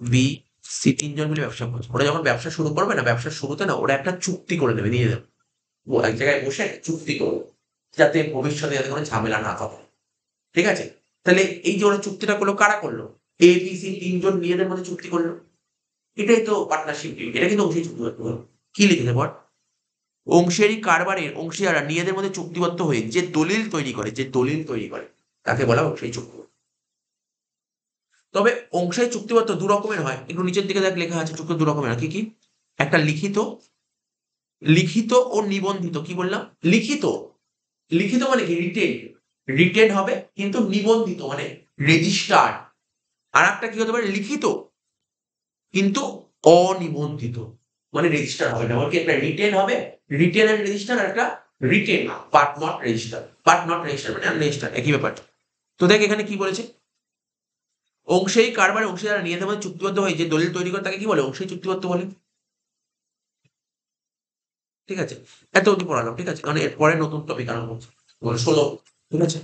বি সি, তিনজন মিলে ব্যবসা করছে। ওরা যখন ব্যবসা শুরু করবে না, ব্যবসার শুরুতে না ওরা একটা চুক্তি করে নেবে নিজেদের, এক জায়গায় বসে চুক্তি করলো, যাতে ভবিষ্যতে যাতে কোনো ঝামেলা না থাকে। ঠিক আছে? তাহলে এই যে ওরা চুক্তিটা করলো, কারা করলো? এ, বি, সি ৩ জন নিজেদের মধ্যে চুক্তি করলো। এটাই তো পার্টনারশিপ ডিল। এটা কিন্তু অংশী চুক্তিবদ্ধ হলো। কি লিখেছে পড়? অংশীদারি কারবারের অংশীদাররা নিজেদের মধ্যে চুক্তিবদ্ধ হয়ে যে দলিল তৈরি করে তাকে বলা অংশীদারি চুক্তি। তবে অংশীদারি চুক্তিবদ্ধ দু রকমের হয়। একটু নিচের দিকে দেখ লেখা আছে চুক্তি দু রকমের হয়। কি, কি? একটা লিখিত ও নিবন্ধিত। কি বললাম? লিখিত। লিখিত মানে কি? রিটেন হবে, কিন্তু নিবন্ধিত মানে রেজিস্টার্ড। আরেকটা কি হতে পারে? লিখিত কিন্তু অনিবন্ধিত, মানে রেজিস্টার হবে না। মানে কি? একটা রিটেন হবে, রিটেন এন্ড রেজিস্টার, আর একটা রিটেন বাট নট রেজিস্টার মানে আনরেজিস্টার, একই ব্যাপার। তো দেখ এখানে কি বলেছে? অংশীদারি কারবারে অংশীদাররা নিজেদের মধ্যে চুক্তিবদ্ধ হয়ে যে দলিল তৈরি করে তাকে কি বলে? অংশীদারি চুক্তিবদ্ধ বলে। ঠিক আছে? এত অবধি পড়ালাম। ঠিক আছে? কারণ এরপরে নতুন টপিক আরম্ভ হচ্ছে 16। ঠিক আছে?